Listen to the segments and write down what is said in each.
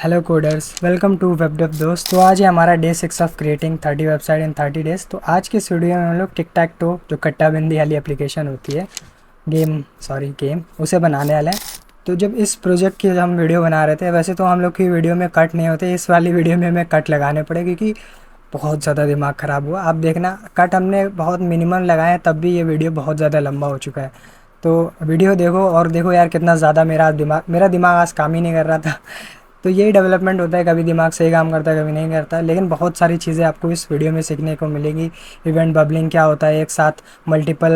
Hello coders, welcome to वेबडेव दोस्त। तो आज है हमारा day 6 of creating 30 website in 30 days. तो आज के इस वीडियो में हम लोग टिक टैक टो जो कट्टा बिंदी वाली एप्लीकेशन होती है, गेम उसे बनाने वाले हैं। तो जब इस प्रोजेक्ट की हम वीडियो बना रहे थे, वैसे तो हम लोग की वीडियो में कट नहीं होते, इस वाली वीडियो में हमें कट लगाने पड़े क्योंकि बहुत ज़्यादा दिमाग ख़राब हुआ। आप देखना, कट हमने बहुत मिनिमम लगाए तब भी ये वीडियो बहुत ज़्यादा लंबा हो चुका है। तो वीडियो देखो और देखो यार कितना ज़्यादा मेरा दिमाग आज काम ही नहीं कर रहा था। तो यही डेवलपमेंट होता है, कभी दिमाग सही काम करता है कभी नहीं करता, लेकिन बहुत सारी चीज़ें आपको इस वीडियो में सीखने को मिलेगी। इवेंट बबलिंग क्या होता है, एक साथ मल्टीपल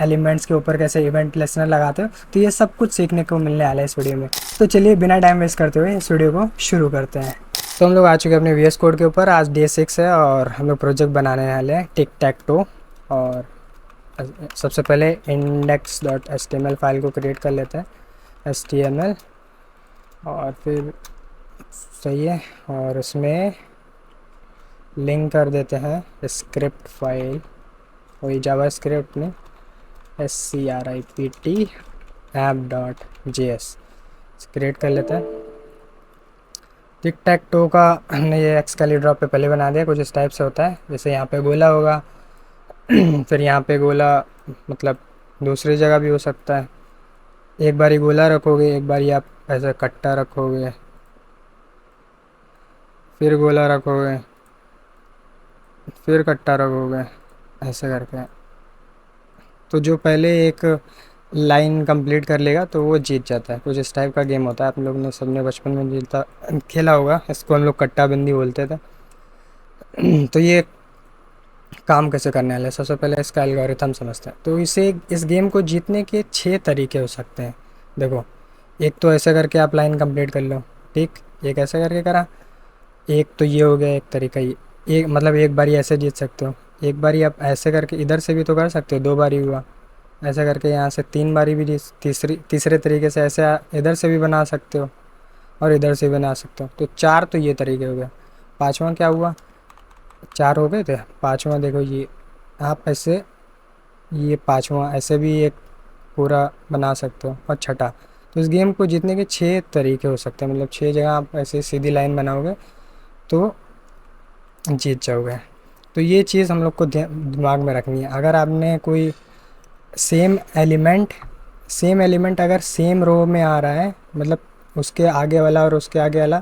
एलिमेंट्स के ऊपर कैसे इवेंट लिस्नर लगाते हो, तो ये सब कुछ सीखने को मिलने वाला है इस वीडियो में। तो चलिए बिना टाइम वेस्ट करते हुए इस वीडियो को शुरू करते हैं। तो हम लोग आ चुके हैं अपने VS कोड के ऊपर। आज डे 6 है और हम लोग प्रोजेक्ट बनाने वाले हैं टिक टैक टो। और सबसे पहले index.html फाइल को क्रिएट कर लेते हैं, HTML। और फिर सही है, और उसमें लिंक कर देते हैं स्क्रिप्ट फाइल, वही जावा स्क्रिप्ट में script app.js क्रिएट कर लेते हैं। टिक टैक टो का हमने ये एक्सकैलिड्रॉप पे पहले बना दिया। कुछ इस टाइप से होता है, जैसे यहाँ पे गोला होगा फिर यहाँ पे गोला मतलब दूसरी जगह भी हो सकता है। एक बारी गोला रखोगे, एक बारी आप ऐसे कट्टा रखोगे, फिर गोला रखोगे, फिर कट्टा रखोगे, ऐसे करके। तो जो पहले एक लाइन कंप्लीट कर लेगा तो वो जीत जाता है। कुछ इस टाइप का गेम होता है, आप लोग ने सबने बचपन में जीता खेला होगा। इसको हम लोग कट्टा बिंदी बोलते थे। तो ये काम कैसे करने वाले हैं, सबसे पहले इसका एल्गोरिथम समझते हैं। तो इस गेम को जीतने के 6 तरीके हो सकते हैं। देखो, एक तो ऐसे करके आप लाइन कंप्लीट कर लो, ठीक। एक ऐसे करके करा, एक तो ये हो गया एक तरीका। ये एक मतलब एक बारी ऐसे जीत सकते हो, एक बारी आप ऐसे करके इधर से भी तो कर सकते हो, 2 बारी हुआ। ऐसा करके यहाँ से 3 बारी भी तीसरे तरीके से ऐसे इधर से भी बना सकते हो और इधर से भी बना सकते हो। तो 4 तो ये तरीके हो गए। पाँचवा क्या हुआ, 4 हो गए थे। पाँचवा देखो, ये आप ऐसे, ये पाँचवा ऐसे भी एक पूरा बना सकते हो। और छठा, तो इस गेम को जीतने के 6 तरीके हो सकते हैं, मतलब 6 जगह आप ऐसे सीधी लाइन बनाओगे तो जीत जाओगे। तो ये चीज़ हम लोग को दिमाग में रखनी है। अगर आपने कोई सेम एलिमेंट सेम एलिमेंट अगर सेम रो में आ रहा है, मतलब उसके आगे वाला और उसके आगे वाला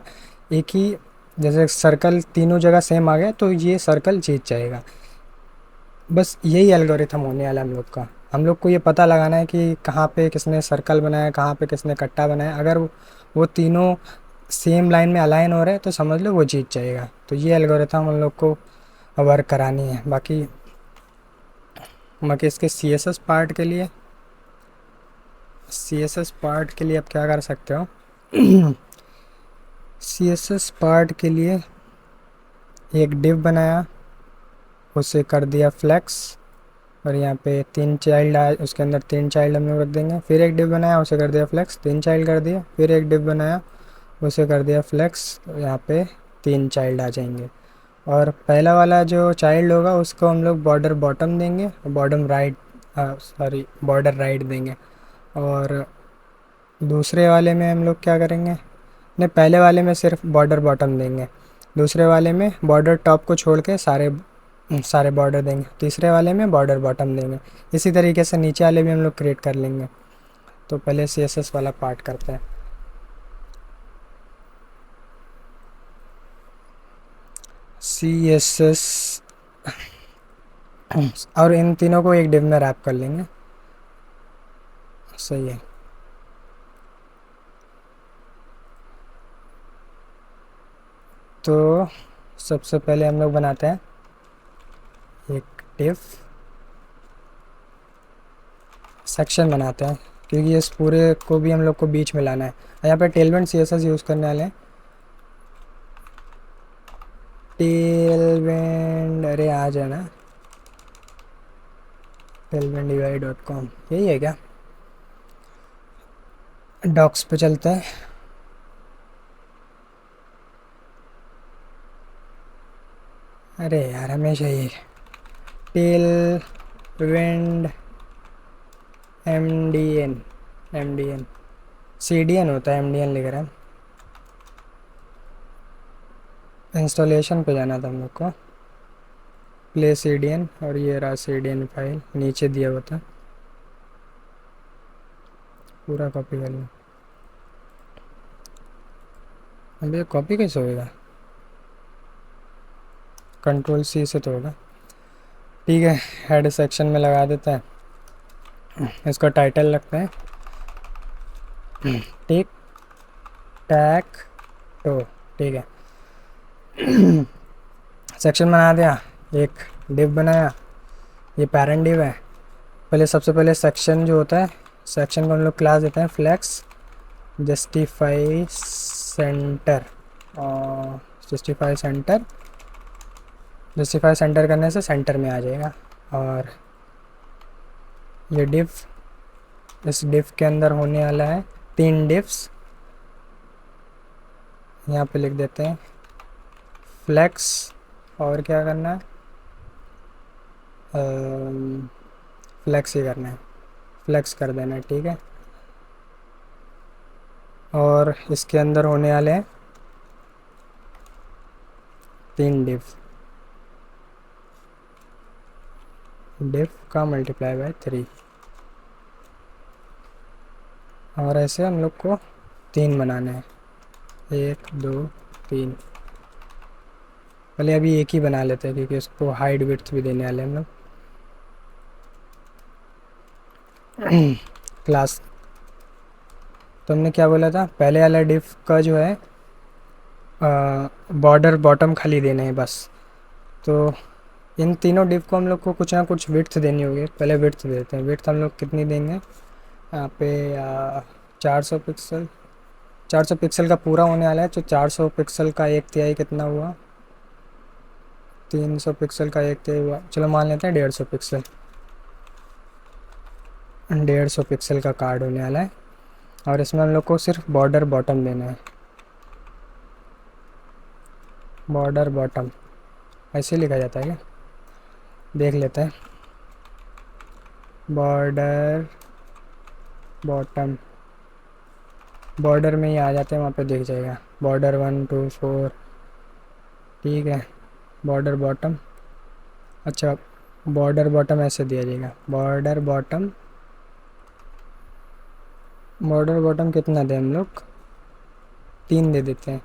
एक ही, जैसे सर्कल तीनों जगह सेम आ गया तो ये सर्कल जीत जाएगा। बस यही एल्गोरिथम होने वाला है हम लोग का। हम लोग को ये पता लगाना है कि कहाँ पे किसने सर्कल बनाया, कहाँ पे किसने कट्टा बनाया। अगर वो तीनों सेम लाइन में अलाइन हो रहे हैं तो समझ लो वो जीत जाएगा। तो ये एल्गोरिथम हम लोग को वर्क करानी है। बाकी इसके सी एस एस पार्ट के लिए आप क्या कर सकते हो। सी एस एस पार्ट के लिए एक डिव बनाया, उसे कर दिया फ्लेक्स, और यहाँ पे 3 चाइल्ड आए, उसके अंदर 3 चाइल्ड हम लोग रख देंगे। फिर एक डिव बनाया, उसे कर दिया फ्लेक्स, 3 चाइल्ड कर दिया। फिर एक डिव बनाया, उसे कर दिया फ्लेक्स, यहाँ पे 3 चाइल्ड आ जाएंगे। और पहला वाला जो चाइल्ड होगा उसको हम लोग बॉर्डर बॉटम देंगे, बॉर्डर राइट देंगे। और दूसरे वाले में हम लोग क्या करेंगे, नहीं, पहले वाले में सिर्फ बॉर्डर बॉटम देंगे, दूसरे वाले में बॉर्डर टॉप को छोड़ के सारे सारे बॉर्डर देंगे, तीसरे वाले में बॉर्डर बॉटम देंगे। इसी तरीके से नीचे वाले भी हम लोग क्रिएट कर लेंगे। तो पहले CSS वाला पार्ट करते हैं। CSS, और इन तीनों को एक डिव में रैप कर लेंगे। सही है। तो सबसे पहले हम लोग बनाते हैं एक डिव सेक्शन बनाते हैं, क्योंकि इस पूरे को भी हम लोग को बीच में लाना है। यहाँ पे टेलवेंट CSS यूज़ करने वाले हैं। टेलवेंट, अरे आ जाना, tailwindui.com यही है क्या। डॉक्स पे चलता है। अरे यार हमेशा ये Tailwind M D N CDN होता है, MDN लिख रहा है। इंस्टॉलेशन पे जाना था हम लोग को, प्ले सीडीएन, और ये रहा सीडीएन फाइल नीचे दिया हुआ था, पूरा कॉपी कर लो। अभी कॉपी कैसे होएगा? कंट्रोल सी से तो होगा। ठीक है, हेड सेक्शन में लगा देता है, इसका टाइटल रखते हैं टिक टैक टो। ठीक है, सेक्शन बना दिया, एक डिव बनाया, ये पैरेंट डिव है। पहले सबसे पहले सेक्शन जो होता है, सेक्शन को हम लोग क्लास देते हैं फ्लेक्स जस्टिफाई सेंटर, और जस्टिफाई सेंटर करने से सेंटर में आ जाएगा। और ये डिव, इस डिव के अंदर होने वाला है 3 डिव्स, यहाँ पे लिख देते हैं फ्लेक्स, और क्या करना है, फ्लेक्स ही करना है, फ्लेक्स कर देना है। ठीक है, और इसके अंदर होने वाले हैं 3 डिव, डिव का मल्टीप्लाई बाय 3, और ऐसे हम लोग को 3 बनाने हैं, 1 2 3। पहले अभी एक ही बना लेते हैं क्योंकि उसको हाइट विड्थ भी देने वाले हैं हम लोग। क्लास, तो हमने क्या बोला था, पहले वाला डिव का जो है बॉर्डर बॉटम खाली देना है बस। तो इन तीनों डिव को हम लोग को कुछ ना कुछ विड्थ देनी होगी। पहले विड्थ देते हैं, विड्थ हम लोग कितनी देंगे, यहाँ पे 400 पिक्सल, 400 पिक्सल का पूरा होने वाला है, तो 400 पिक्सल का 1/3 कितना हुआ, 300 पिक्सल का 1/3 हुआ, चलो मान लेते हैं 150 पिक्सल, 150 पिक्सल का कार्ड होने वाला है। और इसमें हम लोग को सिर्फ बॉर्डर बॉटम देना है, बॉर्डर बॉटम ऐसे लिखा जाता है क्या, देख लेते हैं, बॉर्डर बॉटम, बॉर्डर में ही आ जाते हैं, वहाँ पे दिख जाएगा बॉर्डर 1 2 4। ठीक है, बॉर्डर बॉटम, अच्छा बॉर्डर बॉटम ऐसे दिया जाएगा, बॉर्डर बॉटम, बॉर्डर बॉटम कितना दें हम लोग, 3 दे देते हैं।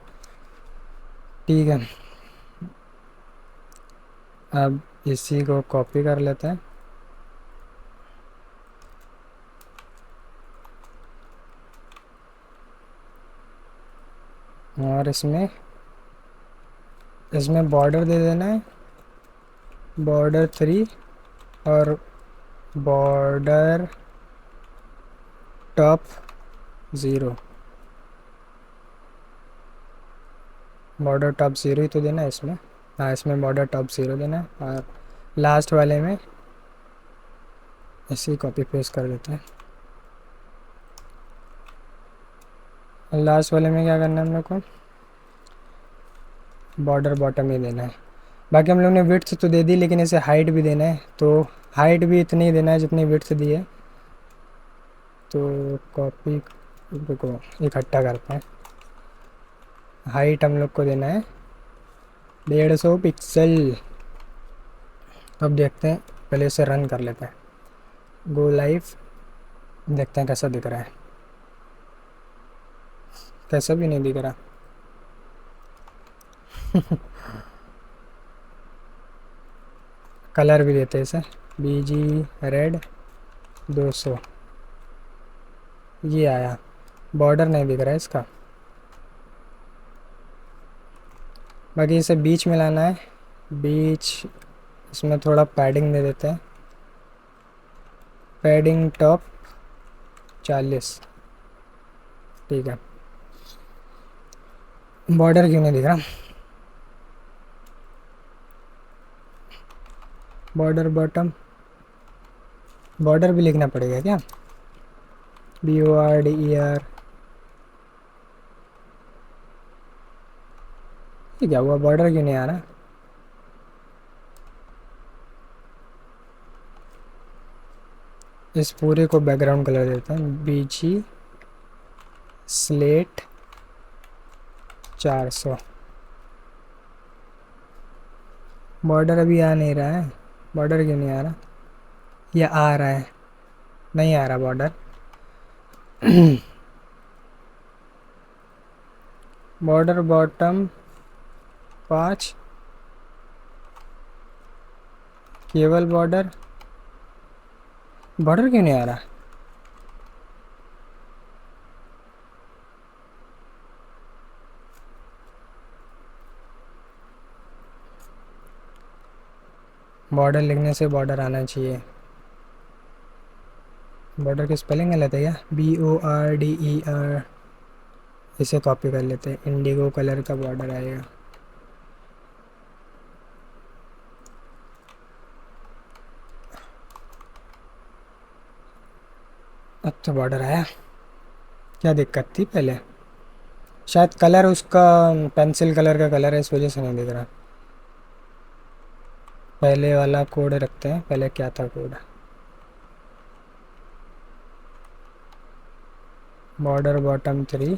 ठीक है, अब इसी को कॉपी कर लेते हैं, और इसमें इसमें बॉर्डर दे देना है, बॉर्डर 3, और बॉर्डर टॉप 0, बॉर्डर टॉप 0 ही तो देना है इसमें। हाँ, इसमें बॉर्डर टॉप 0 देना है, और लास्ट वाले में ऐसे ही कॉपी पेस्ट कर देते हैं। लास्ट वाले में क्या करना है हम लोग को, बॉर्डर बॉटम ही देना है। बाकी हम लोग ने विड्थ तो दे दी, लेकिन इसे हाइट भी देना है, तो हाइट भी इतनी ही देना है जितनी विड्थ दी है। तो कॉपी को इकट्ठा करते हैं, हाइट हम लोग को देना है 150 पिक्सल। अब देखते हैं, पहले इसे रन कर लेते हैं, गो लाइव, देखते हैं कैसा दिख रहा है, कैसा भी नहीं दिख रहा। कलर भी देते हैं इसे, BG रेड 200, ये आया, बॉर्डर नहीं दिख रहा है इसका। बाकी इसे बीच में लाना है, बीच, इसमें थोड़ा पैडिंग दे देते हैं, पैडिंग टॉप 40। ठीक है, बॉर्डर क्यों नहीं दिख रहा, बॉर्डर बॉटम, बॉर्डर भी लिखना पड़ेगा क्या, BORDER, ये क्या हुआ, बॉर्डर क्यों नहीं आ रहा। इस पूरे को बैकग्राउंड कलर देते हैं, BG स्लेट 400। बॉर्डर अभी आ नहीं रहा है। बॉर्डर क्यों नहीं आ रहा? या आ रहा है? नहीं आ रहा बॉर्डर। Border bottom 5। केवल बॉर्डर। बॉर्डर क्यों नहीं आ रहा? बॉर्डर लिखने से बॉर्डर आना चाहिए। बॉर्डर की स्पेलिंग गलत है क्या? BORDER। इसे कॉपी कर लेते हैं, इंडिगो कलर का बॉर्डर आएगा। अब तो बॉर्डर आया। क्या दिक्कत थी पहले? शायद कलर उसका पेंसिल कलर का कलर है, इस वजह से नहीं दिख रहा। पहले वाला कोड रखते हैं, पहले क्या था कोड? Border bottom 3।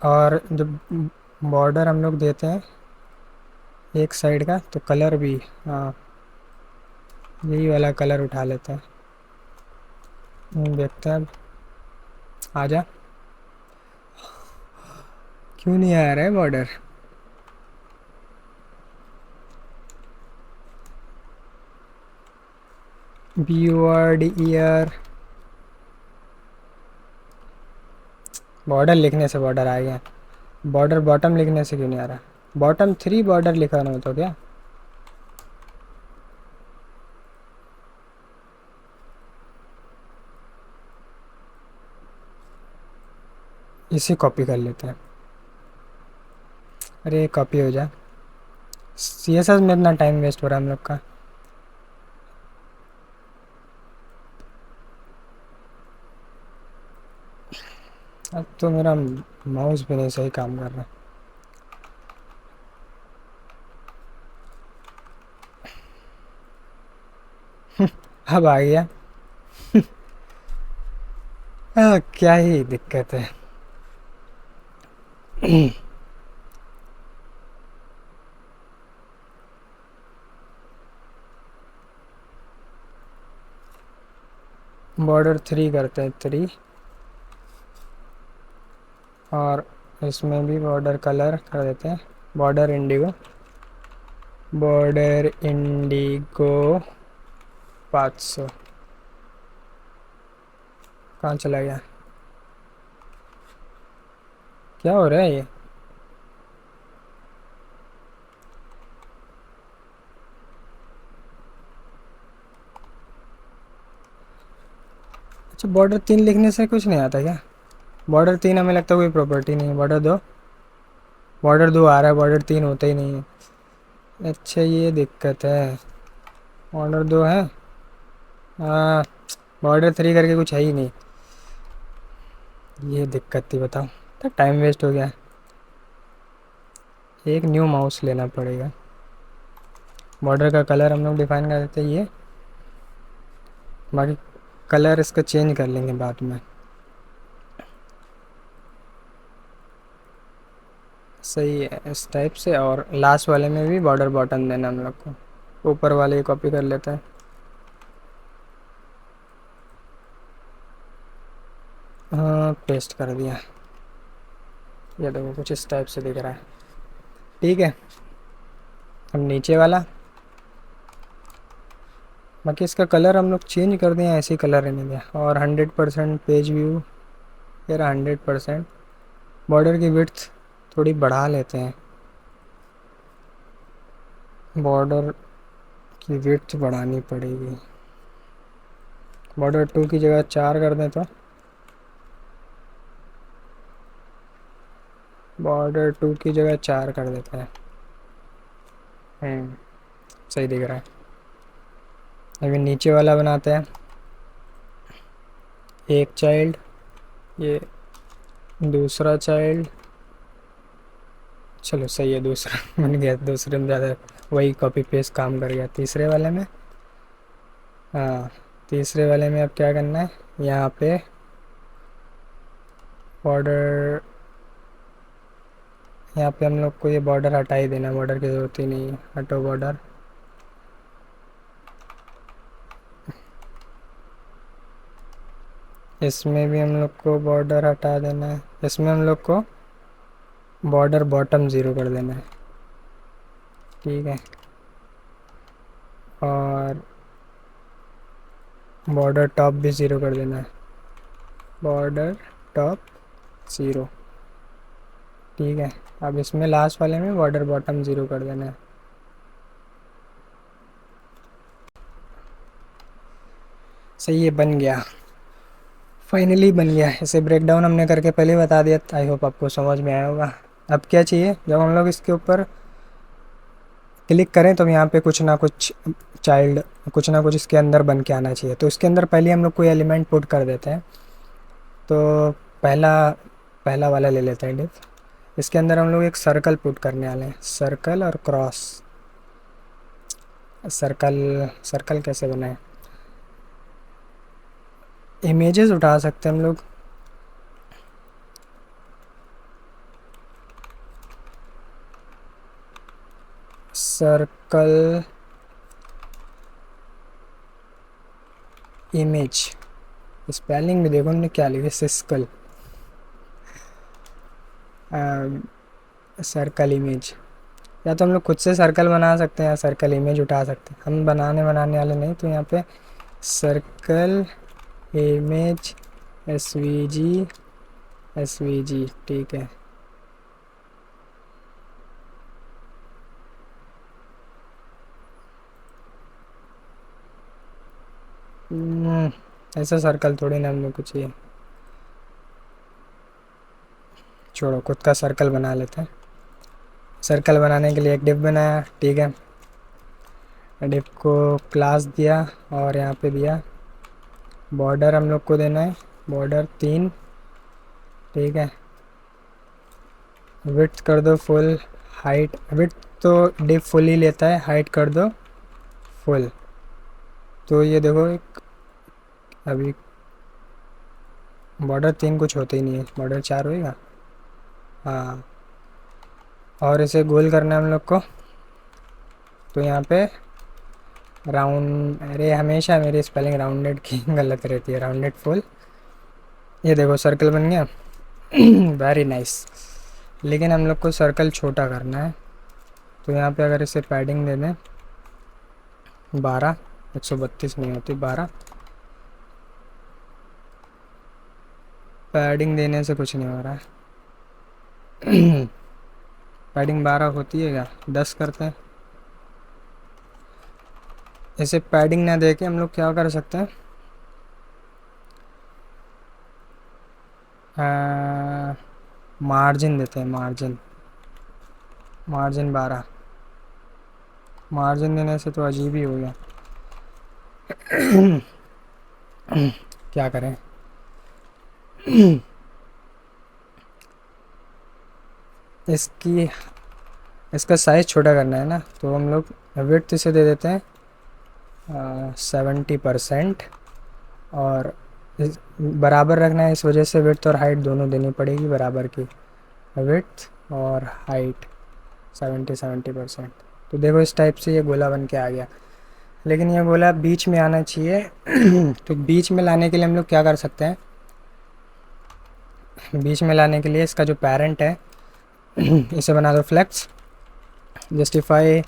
और जब बॉर्डर हम लोग देते हैं एक साइड का, तो कलर भी, हाँ, यही वाला कलर उठा लेते हैं। देखते हैं अब। आजा। क्यों नहीं आ रहा है बॉर्डर? BORDER। बॉर्डर लिखने से बॉर्डर आ गया। बॉर्डर बॉटम लिखने से क्यों नहीं आ रहा? बॉटम 3 बॉर्डर लिखा ना तो क्या? इसे कॉपी कर लेते हैं। अरे कॉपी हो जा। CSS में इतना टाइम वेस्ट हो रहा है हम लोग का। अब तो मेरा माउस भी नहीं सही काम कर रहा। अब आ गया। क्या ही दिक्कत है। बॉर्डर 3 करते हैं, 3। और इसमें भी बॉर्डर कलर कर देते हैं, बॉर्डर इंडिगो। Border Indigo 500। कहाँ चला गया? क्या हो रहा है ये? अच्छा, बॉर्डर 3 लिखने से कुछ नहीं आता क्या? बॉर्डर 3 हमें लगता है कोई प्रॉपर्टी नहीं है। बॉर्डर 2। बॉर्डर 2 आ रहा है, बॉर्डर 3 होता ही नहीं है। अच्छा, ये दिक्कत है। बॉर्डर 2 है। हाँ। बॉर्डर 3 करके कुछ है ही नहीं। ये दिक्कत थी, बताओ। तो टाइम वेस्ट हो गया। एक न्यू माउस लेना पड़ेगा। बॉर्डर का कलर हम लोग डिफाइन कर देते हैं ये। बाकी कलर इसका चेंज कर लेंगे बाद में। सही है इस टाइप से। और लास्ट वाले में भी बॉर्डर बॉटम देना हम लोग को। ऊपर वाले ही कॉपी कर लेते हैं। हाँ, पेस्ट कर दिया। ये देखो कुछ इस टाइप से दिख रहा है। ठीक है। अब नीचे वाला। बाकी इसका कलर हम लोग चेंज कर दिया, ऐसे ही कलर रहने दिया। और 100% पेज व्यू। फिर 100%। बॉर्डर की विड्थ थोड़ी बढ़ा लेते हैं। बॉर्डर की विड्थ बढ़ानी पड़ेगी। बॉर्डर 2 की जगह 4 कर दें तो? बॉर्डर 2 की जगह 4 कर देते हैं। सही दिख रहा है। अभी नीचे वाला बनाते हैं। एक चाइल्ड। ये दूसरा चाइल्ड। चलो सही है, दूसरा बन गया। दूसरे में ज़्यादा वही कॉपी पेस्ट काम कर गया। तीसरे वाले में। हाँ। तीसरे वाले में अब क्या करना है? यहाँ पे बॉर्डर यहाँ पे हम लोग को ये बॉर्डर हटा ही देना, बॉर्डर की ज़रूरत ही नहीं है, हटो बॉर्डर। इसमें भी हम लोग को बॉर्डर हटा देना है, इसमें हम लोग को बॉर्डर बॉटम ज़ीरो कर देना है, ठीक है। और बॉर्डर टॉप भी ज़ीरो कर देना है, बॉर्डर टॉप ज़ीरो, ठीक है। अब इसमें लास्ट वाले में बॉर्डर बॉटम ज़ीरो कर देना है। सही है, बन गया, फाइनली बन गया। इसे ब्रेक डाउन हमने करके पहले ही बता दिया, आई होप आपको समझ में आया होगा। अब क्या चाहिए, जब हम लोग इसके ऊपर क्लिक करें तो यहाँ पे कुछ ना कुछ चाइल्ड, कुछ ना कुछ इसके अंदर बन के आना चाहिए। तो इसके अंदर पहले हम लोग कोई एलिमेंट पुट कर देते हैं। तो पहला पहला वाला ले लेते हैं, डिफ। इसके अंदर हम लोग एक सर्कल पुट करने वाले हैं, सर्कल और क्रॉस। सर्कल, सर्कल कैसे बनाए, इमेजेस उठा सकते हैं हम लोग। सर्कल इमेज, स्पेलिंग में देखो हमने क्या लिखा, सिस्कल, सर्कल इमेज। या तो हम लोग खुद से सर्कल बना सकते हैं या सर्कल इमेज उठा सकते हैं। हम बनाने वाले नहीं, तो यहाँ पे सर्कल इमेज एसवीजी, एसवीजी, ठीक है। ऐसा सर्कल थोड़ी ना हम लोग को चाहिए, छोड़ो, खुद का सर्कल बना लेते हैं। सर्कल बनाने के लिए एक डिव बनाया, ठीक है। डिव को क्लास दिया और यहाँ पे दिया बॉर्डर, हम लोग को देना है बॉर्डर 3, ठीक है। विड्थ कर दो फुल, हाइट, विड्थ तो डिव फुल ही लेता है, हाइट कर दो फुल। तो ये देखो एक, अभी बॉर्डर 3 कुछ होते ही नहीं है, बॉर्डर 4 होएगा, हाँ। और इसे गोल करना है हम लोग को। तो यहाँ पे राउंड, अरे हमेशा मेरी स्पेलिंग राउंडेड की गलत रहती है, राउंडेड फुल। ये देखो सर्कल बन गया। Very nice. लेकिन हम लोग को सर्कल छोटा करना है। तो यहाँ पे अगर इसे पैडिंग दे दें 12, 132 नहीं होती 12, पैडिंग देने से कुछ नहीं हो रहा है। पैडिंग 12 होती है क्या, 10 करते हैं। इसे पैडिंग ना दे के हम लोग क्या कर सकते हैं, मार्जिन देते हैं, मार्जिन, मार्जिन 12। मार्जिन देने से तो अजीब ही हो गया। क्या करें। इसकी, इसका साइज़ छोटा करना है ना, तो हम लोग विड्थ इसे दे देते हैं 70%। और बराबर रखना है, इस वजह से विड्थ और हाइट दोनों देनी पड़ेगी बराबर की, विड्थ और हाइट 70% तो देखो इस टाइप से ये गोला बन के आ गया। लेकिन ये गोला बीच में आना चाहिए। तो बीच में लाने के लिए हम लोग क्या कर सकते हैं, बीच में लाने के लिए इसका जो पेरेंट है इसे बना दो फ्लेक्स, जस्टिफाई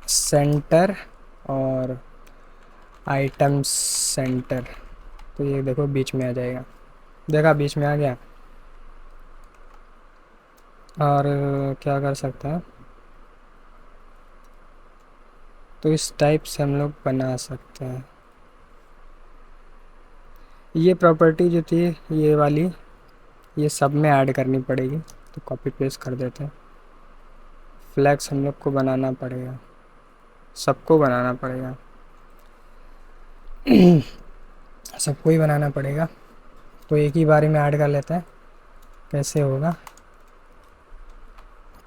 सेंटर और आइटम सेंटर। तो ये देखो बीच में आ जाएगा, देखा बीच में आ गया। और क्या कर सकते हैं, तो इस टाइप से हम लोग बना सकते हैं। ये प्रॉपर्टी जो थी ये वाली, ये सब में ऐड करनी पड़ेगी, तो कॉपी पेस्ट कर देते हैं। फ्लैक्स हम लोग को बनाना पड़ेगा, सबको बनाना पड़ेगा। सबको ही बनाना पड़ेगा। तो एक ही बारी में ऐड कर लेते हैं, कैसे होगा,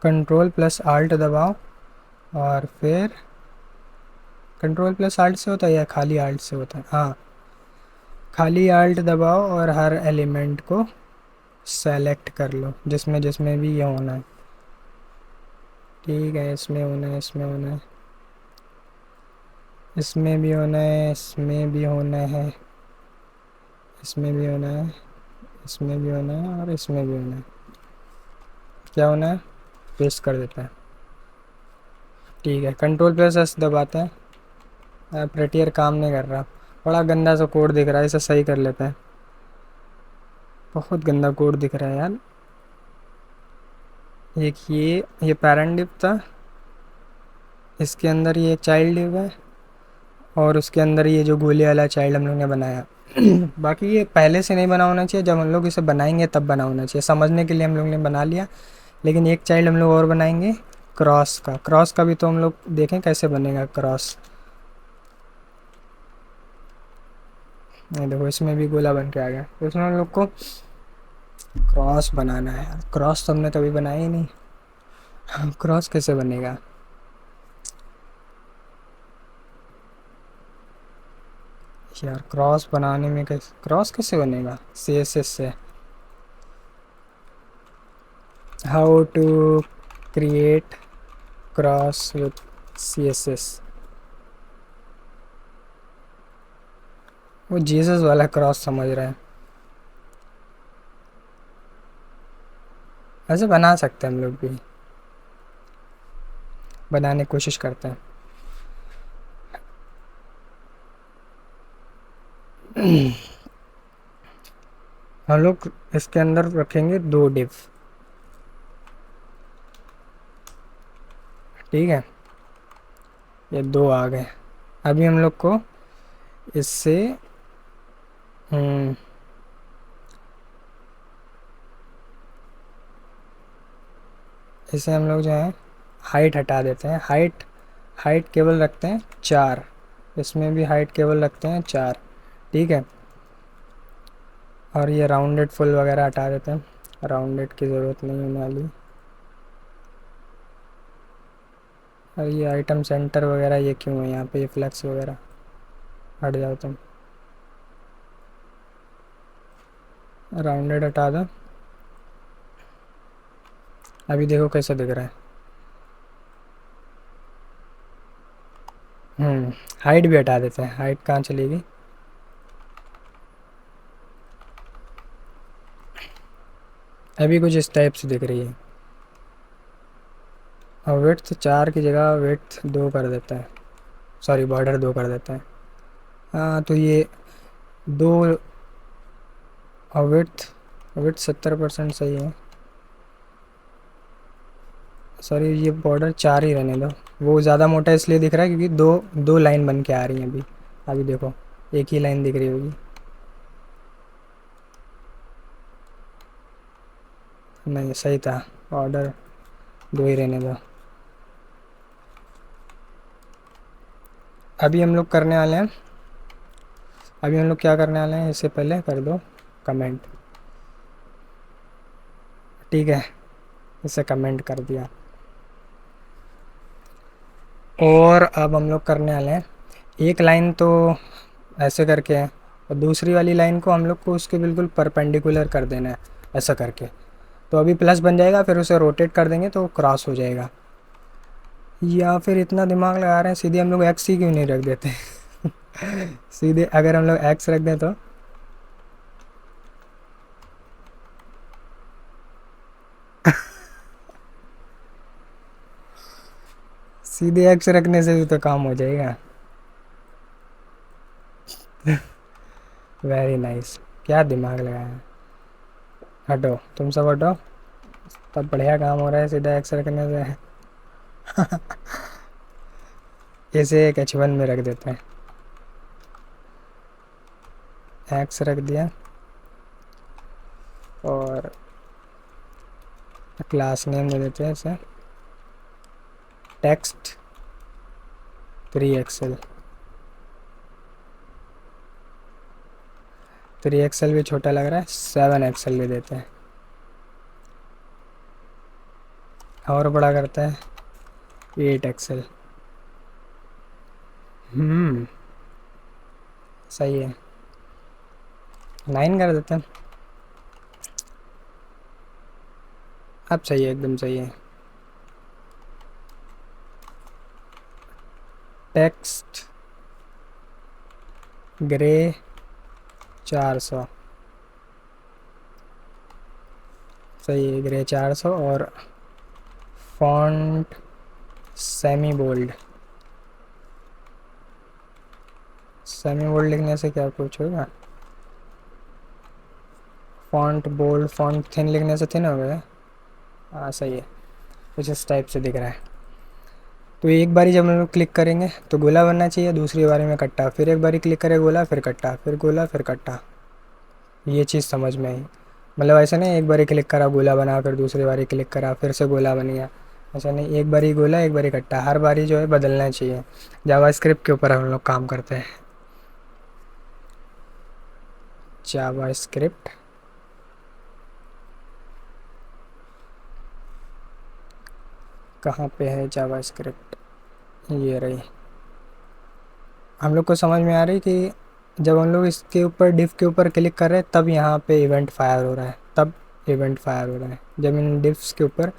कंट्रोल प्लस आल्ट दबाओ और फिर कंट्रोल प्लस आल्ट से होता है या खाली आल्ट से होता है, हाँ, खाली आल्ट दबाओ और हर एलिमेंट को सेलेक्ट कर लो जिसमें जिसमें भी ये होना है। ठीक है, इसमें होना है, इसमें होना है, इसमें भी होना है, इसमें भी होना है, इसमें भी होना है, इसमें भी होना है और इसमें भी होना है। क्या होना है? पेस्ट कर देता है। ठीक है, कंट्रोल प्लस एस दबाते हैं। प्रेटियर काम नहीं कर रहा। बड़ा गंदा सा कोड दिख रहा है, इसे सही कर लेते हैं। बहुत गंदा कोड दिख रहा है यार। एक ये पैरेंट डिव था, इसके अंदर ये चाइल्ड डिव है, और उसके अंदर ये जो गोली वाला चाइल्ड हम लोग ने बनाया। बाकी ये पहले से नहीं बना होना चाहिए, जब हम लोग इसे बनाएंगे तब बना होना चाहिए। समझने के लिए हम लोग ने बना लिया, लेकिन एक चाइल्ड हम लोग और बनाएंगे क्रॉस का भी तो हम लोग देखें कैसे बनेगा क्रॉस। ये देखो, इसमें भी गोला बन के आ गया, तो इसमें हम लोग को क्रॉस बनाना है यार। क्रॉस तो हमने कभी बनाया ही नहीं। क्रॉस कैसे बनेगा? यार क्रॉस बनाने में कैसे क्रॉस कैसे बनेगा? CSS से how to create cross with CSS। वो जीसस वाला क्रॉस समझ रहे हैं। ऐसे बना सकते हैं हम लोग भी, बनाने की कोशिश करते हैं। हम लोग इसके अंदर रखेंगे 2 डिव। ठीक है, ये 2 आ गए। अभी हम लोग को इससे हम्म, इसे हम लोग जो है हाइट हटा देते हैं। हाइट हाइट केवल रखते हैं 4। इसमें भी हाइट केवल रखते हैं 4। ठीक है, और ये राउंडेड फुल वगैरह हटा देते हैं, राउंडेड की ज़रूरत नहीं होने वाली। और ये आइटम सेंटर वगैरह ये क्यों है यहाँ पे? ये फ्लेक्स वगैरह हट जाओ तुम। राउंडेड हटा दो। अभी देखो कैसा दिख रहा है। हम्म, हाइट भी हटा देते हैं। हाइट कहाँ चलेगी? अभी कुछ इस टाइप से दिख रही है। और विड्थ 4 की जगह विड्थ 2 कर देता है। सॉरी, बॉर्डर 2 कर देता है। हाँ, तो ये 2। और विड्थ विड्थ 70% सही है। सॉरी, ये बॉर्डर 4 ही रहने दो। वो ज़्यादा मोटा इसलिए दिख रहा है क्योंकि दो दो लाइन बन के आ रही हैं अभी। अभी देखो, एक ही लाइन दिख रही होगी। नहीं, सही था। बॉर्डर 2 ही रहने दो। अभी हम लोग करने वाले हैं अभी हम लोग क्या करने वाले हैं, इससे पहले कर दो कमेंट। ठीक है, इसे कमेंट कर दिया। और अब हम लोग करने वाले हैं, एक लाइन तो ऐसे करके है, और दूसरी वाली लाइन को हम लोग को उसके बिल्कुल परपेंडिकुलर कर देना है, ऐसा करके। तो अभी प्लस बन जाएगा, फिर उसे रोटेट कर देंगे तो क्रॉस हो जाएगा। या फिर इतना दिमाग लगा रहे हैं, सीधे हम लोग एक्स ही क्यों नहीं रख देते? सीधे अगर हम लोग एक्स रख दें तो सीधे एक्स रखने से भी तो काम हो जाएगा। वेरी नाइस, क्या दिमाग लगाया है। हटो, तुम सब हटो। तब बढ़िया काम हो रहा है सीधा एक्स रखने से। इसे एक H1 में रख देते हैं। एक्स रख दिया, और क्लास नेम दे देते हैं इसे टेक्स्ट 3XL। 3XL भी छोटा लग रहा है, 7XL ले देते हैं। और बड़ा करते हैं 8XL। सही है, 9 कर देते हैं। अब सही है, एकदम सही है। Text grey 400। सही है, ग्रे 400। और font semi bold. Semi bold लिखने से क्या कुछ होगा? फॉन्ट बोल्ड, फॉन्ट थिन लिखने से थिन हो गया। हाँ सही है, कुछ इस टाइप से दिख रहा है। तो एक बारी जब हम लोग क्लिक करेंगे तो गोला बनना चाहिए, दूसरी बारी में कट्टा, फिर एक बारी क्लिक करें गोला, फिर कट्टा, फिर गोला, फिर कट्टा। ये चीज़ समझ में आई। मतलब ऐसा नहीं एक बारी क्लिक करा गोला बना, फिर दूसरी बारी क्लिक करा फिर से गोला बन गया। ऐसा नहीं, एक बारी गोला एक बारी कट्टा, हर बारी जो है बदलना चाहिए। जावास्क्रिप्ट के ऊपर हम लोग काम करते हैं। जावास्क्रिप्ट कहाँ पे है? जावास्क्रिप्ट ये रही। हम लोग को समझ में आ रही कि जब हम लोग इसके ऊपर डिफ के ऊपर क्लिक कर रहे हैं तब यहाँ पे इवेंट फायर हो रहा है, तब इवेंट फायर हो रहा है जब इन डिफ्स के ऊपर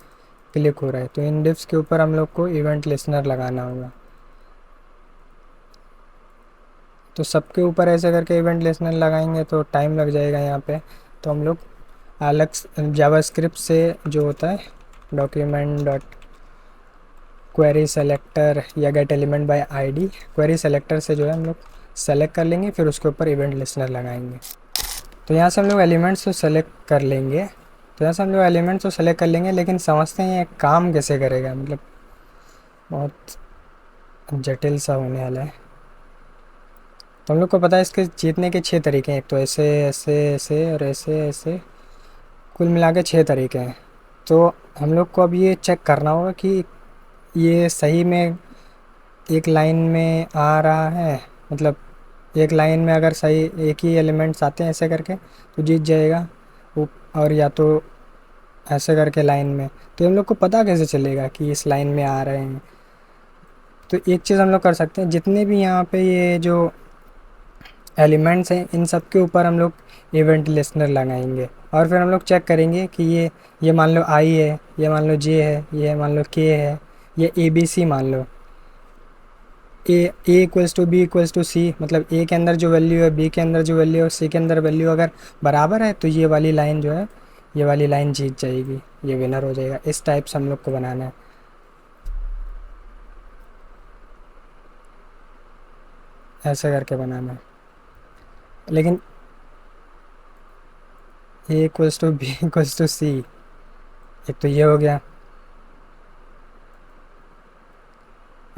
क्लिक हो रहा है। तो इन डिफ्स के ऊपर हम लोग को इवेंट लिसनर लगाना होगा। तो सबके ऊपर ऐसे करके इवेंट लिसनर लगाएंगे तो टाइम लग जाएगा यहाँ पे। तो हम लोग अलग जावास्क्रिप्ट से जो होता है डॉक्यूमेंट डॉट क्वेरी सेलेक्टर या gate element by ID, query selector से जो है हम लोग सेलेक्ट कर लेंगे, फिर उसके ऊपर इवेंट लिसनर लगाएंगे। तो यहाँ से हम लोग एलिमेंट्स को सेलेक्ट कर लेंगे। तो यहाँ से हम लोग एलिमेंट्स को सेलेक्ट कर लेंगे, लेकिन समझते हैं ये काम कैसे करेगा। मतलब बहुत जटिल सा होने वाला है। तो हम लोग को पता है इसके जीतने के 6 तरीके हैं। एक तो ऐसे ऐसे ऐसे और ऐसे ऐसे, कुल मिला के 6 तरीके हैं। तो हम लोग को अब ये चेक करना होगा कि ये सही में एक लाइन में आ रहा है। मतलब एक लाइन में अगर सही एक ही एलिमेंट्स आते हैं ऐसे करके तो जीत जाएगा। और या तो ऐसे करके लाइन में, तो हम लोग को पता कैसे चलेगा कि इस लाइन में आ रहे हैं? तो एक चीज़ हम लोग कर सकते हैं, जितने भी यहाँ पे ये जो एलिमेंट्स हैं इन सब के ऊपर हम लोग इवेंट लिसनर लगाएंगे। और फिर हम लोग चेक करेंगे कि ये मान लो आई है, ये मान लो जे है, ये मान लो के है, ये ए बी सी मान लो। A equals to B equals to C, मतलब ए के अंदर जो वैल्यू है, बी के अंदर जो वैल्यू है और सी के अंदर वैल्यू अगर बराबर है तो ये वाली लाइन जो है, ये वाली लाइन जीत जाएगी, ये विनर हो जाएगा। इस टाइप से हम लोग को बनाना है, ऐसे करके बनाना है। लेकिन A equals to B equals to C, एक तो ये हो गया।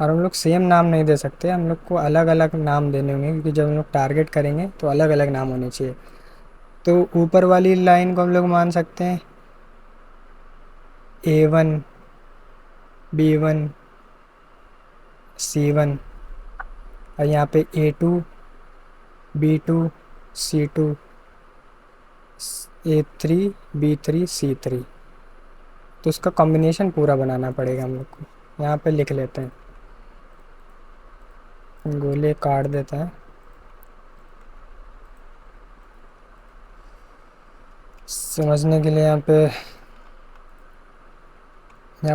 और हम लोग सेम नाम नहीं दे सकते, हम लोग को अलग अलग नाम देने होंगे, क्योंकि जब हम लोग टारगेट करेंगे तो अलग अलग नाम होने चाहिए। तो ऊपर वाली लाइन को हम लोग मान सकते हैं A1 B1 C1, और यहाँ पे A2 B2 C2 A3 B3 C3। तो उसका कॉम्बिनेशन पूरा बनाना पड़ेगा हम लोग को। यहाँ पे लिख लेते हैं, गोले काट देते हैं। समझने के लिए यहाँ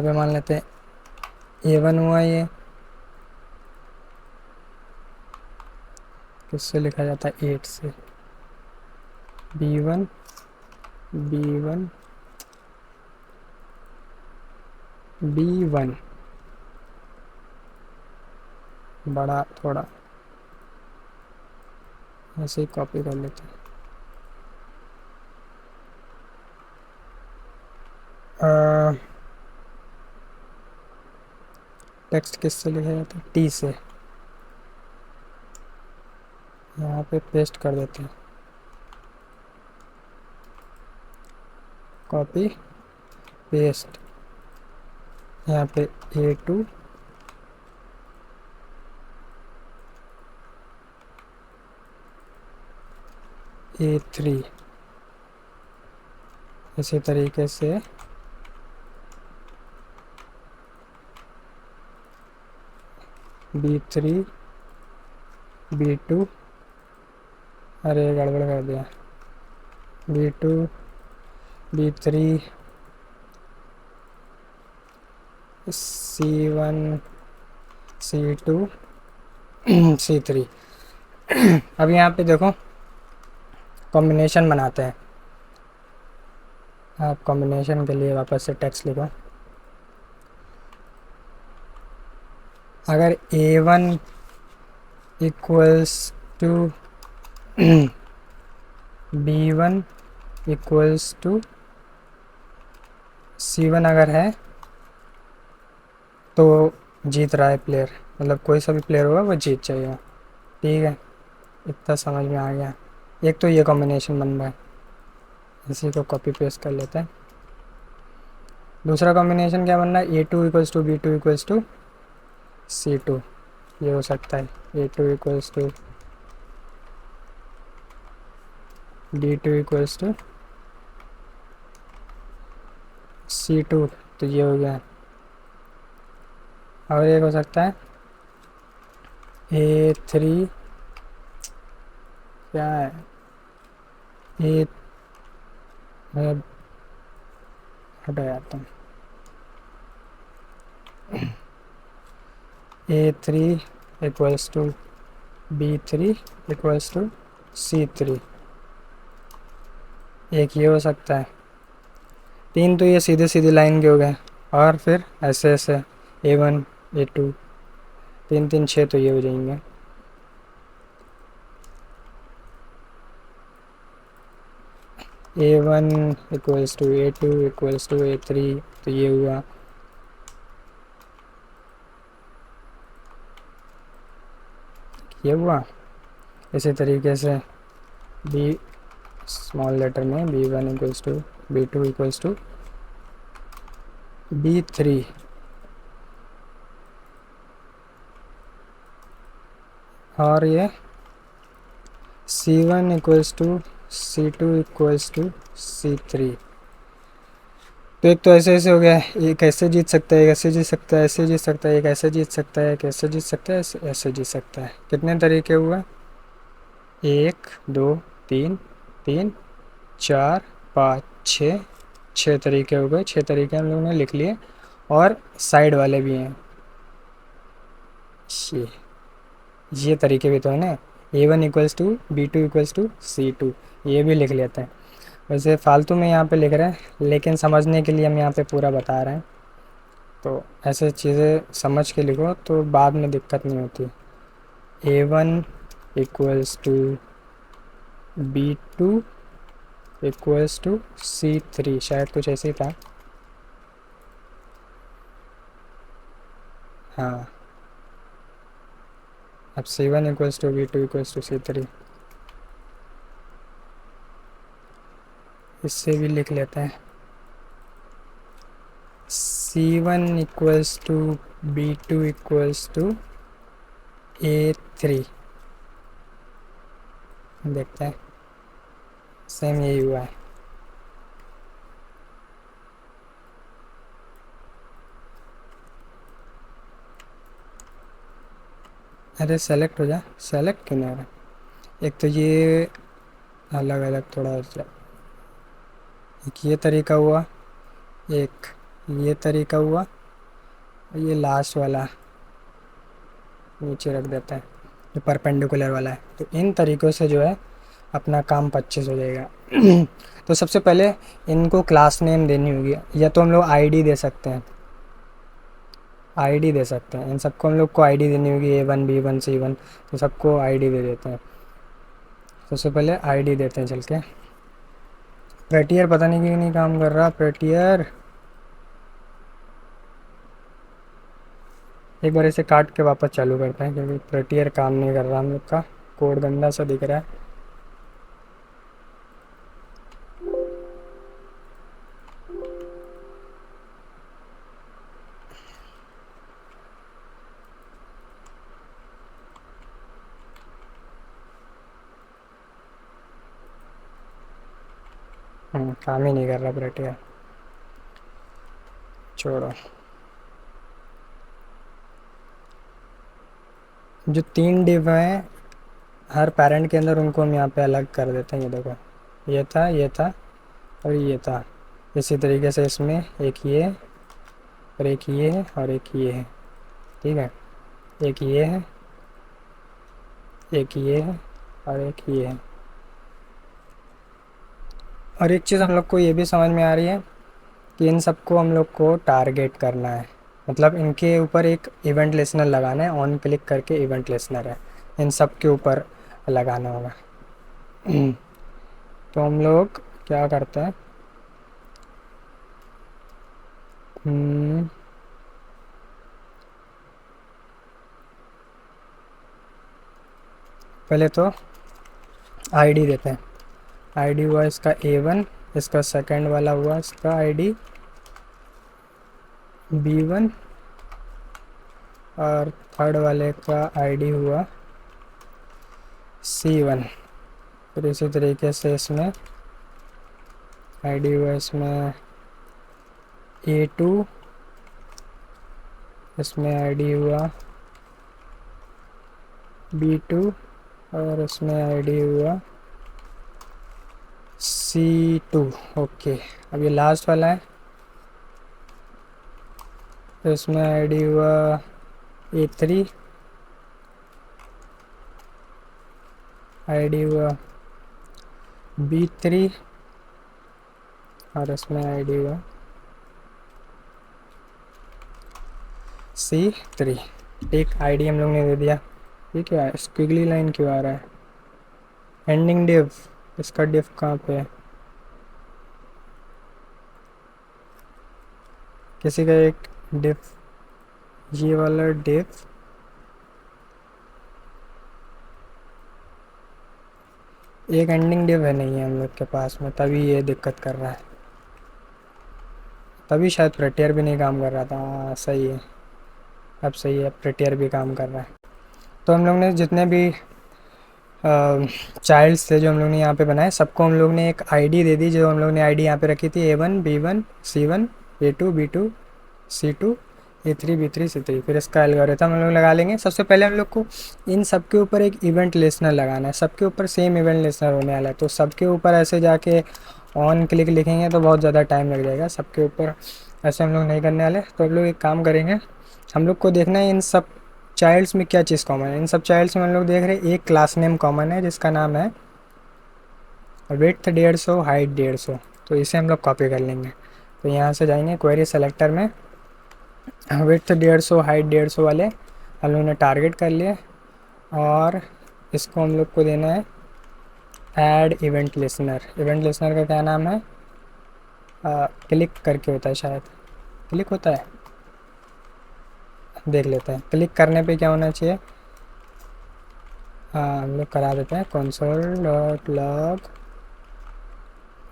पे मान लेते हैं A1 हुआ ये, किससे लिखा जाता है 8 से। B1 B1 B1 बड़ा थोड़ा ऐसे ही कॉपी कर लेते हैं। टेक्स्ट किससे लिखा जाता है? टी से। यहाँ पे पेस्ट कर देते हैं, कॉपी पेस्ट। यहाँ पे A2 A3, इसी तरीके से B3 B2, अरे गड़बड़ कर दिया, B2 B3 C1 C2 C3। अब यहाँ पे देखो कॉम्बिनेशन बनाते हैं। आप कॉम्बिनेशन के लिए वापस से टेक्स्ट लिखो। अगर A1 equals to B1 equals to C1 अगर है तो जीत रहा है प्लेयर, मतलब कोई सा भी प्लेयर होगा वो जीत जाएगा। ठीक है, इतना समझ में आ गया। एक तो ये कॉम्बिनेशन बन रहा है, इसी को कॉपी पेस्ट कर लेते हैं। दूसरा कॉम्बिनेशन क्या बन रहा है, A2 equals to B2 equals to C2। ये हो सकता है A2 equals to D2 equals to C2, तो ये हो गया। और एक हो सकता है A3, क्या है ए, मैं हटा जाता हूँ। A3 equals to B3 equals to C3, एक ये हो सकता है। तीन तो ये सीधे सीधे लाइन के हो गए, और फिर ऐसे ऐसे A1 A2, तीन तीन छः, तो ये हो जाएंगे। A1 equals to A2 equals to A3, तो ये हुआ। ये हुआ। इसी तरीके से B स्मॉल लेटर में B1 equals to B2 equals to B3, और ये C1 equals to C2 equals to C3। तो एक तो ऐसे ऐसे हो गया, एक ऐसे जीत सकता है, एक ऐसे जीत सकता है, ऐसे जीत सकता है, एक ऐसे जीत सकता है, एक ऐसे जीत सकता है, ऐसे जीत सकता है। कितने तरीके हुए, 1 2 3 3 4 5 6, 6 तरीके हो गए। 6 तरीके हम लोगों ने लिख लिए, और साइड वाले भी हैं। ये ये तरीके भी तो है ना, A1 equals to B2 equals to C2, ये भी लिख लेते हैं। वैसे फालतू में यहाँ पे लिख रहे हैं, लेकिन समझने के लिए हम यहाँ पे पूरा बता रहे हैं। तो ऐसे चीज़ें समझ के लिखो तो बाद में दिक्कत नहीं होती। A1 equals to B2 equals to C3, शायद कुछ ऐसे ही था। हाँ, अब C1 equals to B2 equals to C3, इससे भी लिख लेते हैं। C1 equals to B2 equals to A3, देखते हैं सेम यही हुआ है। अरे सेलेक्ट हो जा, सेलेक्ट क्यों नहीं हो रहा। एक तो ये अलग अलग थोड़ा एक ये तरीका हुआ, एक ये तरीका हुआ, और ये लास्ट वाला नीचे रख देता है, जो परपेंडिकुलर वाला है। तो इन तरीक़ों से जो है अपना काम 25 हो जाएगा। तो सबसे पहले इनको क्लास नेम देनी होगी, या तो हम लोग आईडी दे सकते हैं, आईडी दे सकते हैं। इन सबको हम लोग को आईडी देनी होगी, A1 B1 C1, तो सबको आईडी दे देते हैं। सबसे पहले आईडी देते हैं चल के। प्रेटियर पता नहीं क्यों नहीं काम कर रहा, प्रेटियर एक बार इसे काट के वापस चालू करते हैं, क्योंकि प्रेटियर काम नहीं कर रहा, हम लोग का कोड गंदा सा दिख रहा है। काम ही नहीं कर रहा प्रेटियर, छोड़ो। जो 3 div हैं हर पेरेंट के अंदर, उनको हम यहाँ पे अलग कर देते हैं। ये देखो, ये था और ये था। इसी तरीके से इसमें एक ये और एक ये है और एक ये है, ठीक है। एक ये है, एक ये है और एक ये है। और एक चीज़ हम लोग को ये भी समझ में आ रही है कि इन सबको हम लोग को टारगेट करना है, मतलब इनके ऊपर एक इवेंट लिसनर लगाना है। ऑन क्लिक करके इवेंट लिसनर है, इन सब के ऊपर लगाना होगा। तो हम लोग क्या करते हैं, हम्म, पहले तो आईडी देते हैं। आईडी हुआ इसका A1, इसका सेकंड वाला हुआ इसका आईडी B1 और थर्ड वाले का आईडी हुआ C1। फिर इसी तरीके से इसमें आईडी हुआ इसमें A2, इसमें आईडी हुआ B2 और इसमें आईडी हुआ C2। ओके, अब ये लास्ट वाला है, तो इसमें आईडी हुआ A3, आईडी हुआ B3 और इसमें आईडी हुआ C3। एक आईडी हम लोग ने दे दिया। ये क्या है, स्क्विगली लाइन क्यों आ रहा है? एंडिंग डिव, इसका डिव कहाँ पे है? किसी का एक डिव, ये वाला डिव, एक एंडिंग डिव है नहीं है हम लोग के पास में, तभी ये दिक्कत कर रहा है। तभी शायद प्रेटियर भी नहीं काम कर रहा था। हाँ सही है, अब सही है, प्रेटियर भी काम कर रहा है। तो हम लोग ने जितने भी चाइल्ड्स थे जो हम लोग ने यहाँ पे बनाए, सबको हम लोग ने एक आईडी दे दी। जो हम लोग ने आईडी यहाँ पे रखी थी A1 B1 C1 A2 B2 C2 A3 B3 C3। फिर इसका एल्गोरिथम हम लोग लगा लेंगे। सबसे पहले हम लोग को इन सब के ऊपर एक इवेंट लिसनर लगाना है। सबके ऊपर सेम इवेंट लिसनर होने वाला है, तो सबके ऊपर ऐसे जाके ऑन क्लिक लिखेंगे तो बहुत ज़्यादा टाइम लग जाएगा। सबके ऊपर ऐसे हम लोग नहीं करने वाले। तो हम लोग एक काम करेंगे, हम लोग को देखना है इन सब चाइल्ड्स में क्या चीज़ कॉमन है। इन सब चाइल्ड्स में हम लोग देख रहे हैं एक क्लास नेम कॉमन है जिसका नाम है विड्थ 150 हाइट 150। तो इसे हम लोग कॉपी कर लेंगे। तो यहाँ से जाएंगे क्वेरी सेलेक्टर में, विड्थ 150 हाइट 150 वाले हम लोग ने टारगेट कर लिए। और इसको हम लोग को देना है add event listener. Event listener का क्या नाम है? क्लिक करके होता है शायद, क्लिक होता है, देख लेते हैं। क्लिक करने पे क्या होना चाहिए? हाँ हम लोग करा देते हैं console.log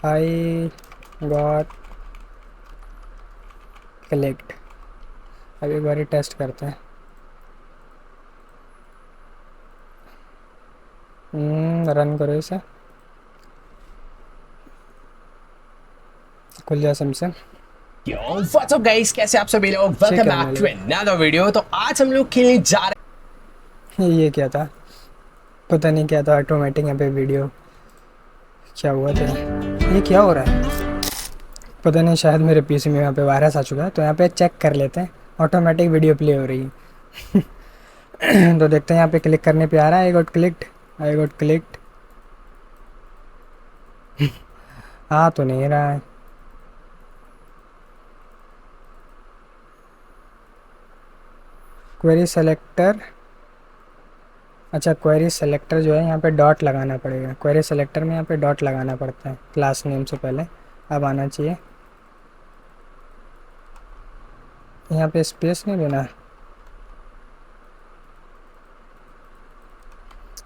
I got clicked। अब एक बार टेस्ट करते हैं। रन करो इसे, खुल जाए समसे। Yo, what's up guys? कैसे आप सभी लोग? Welcome back to another video. तो आज हम लोग खेलने जा रहे हैं। ये क्या था पता नहीं, क्या था ऑटोमेटिक यहाँ पे वीडियो क्या हुआ था? ये क्या हो रहा है पता नहीं, शायद मेरे पीसी में यहाँ पे वायरस आ चुका है। तो यहाँ पे चेक कर लेते हैं, ऑटोमेटिक वीडियो प्ले हो रही है। तो देखते हैं यहाँ पे क्लिक करने पे आ रहा है I got clicked, I got clicked. आ तो नहीं रहा है। क्वेरी सेलेक्टर, अच्छा क्वेरी सेलेक्टर जो है यहाँ पे डॉट लगाना पड़ेगा। क्वेरी सेलेक्टर में यहाँ पे डॉट लगाना पड़ता है क्लास नेम से पहले। अब आना चाहिए, यहाँ पे स्पेस नहीं देना,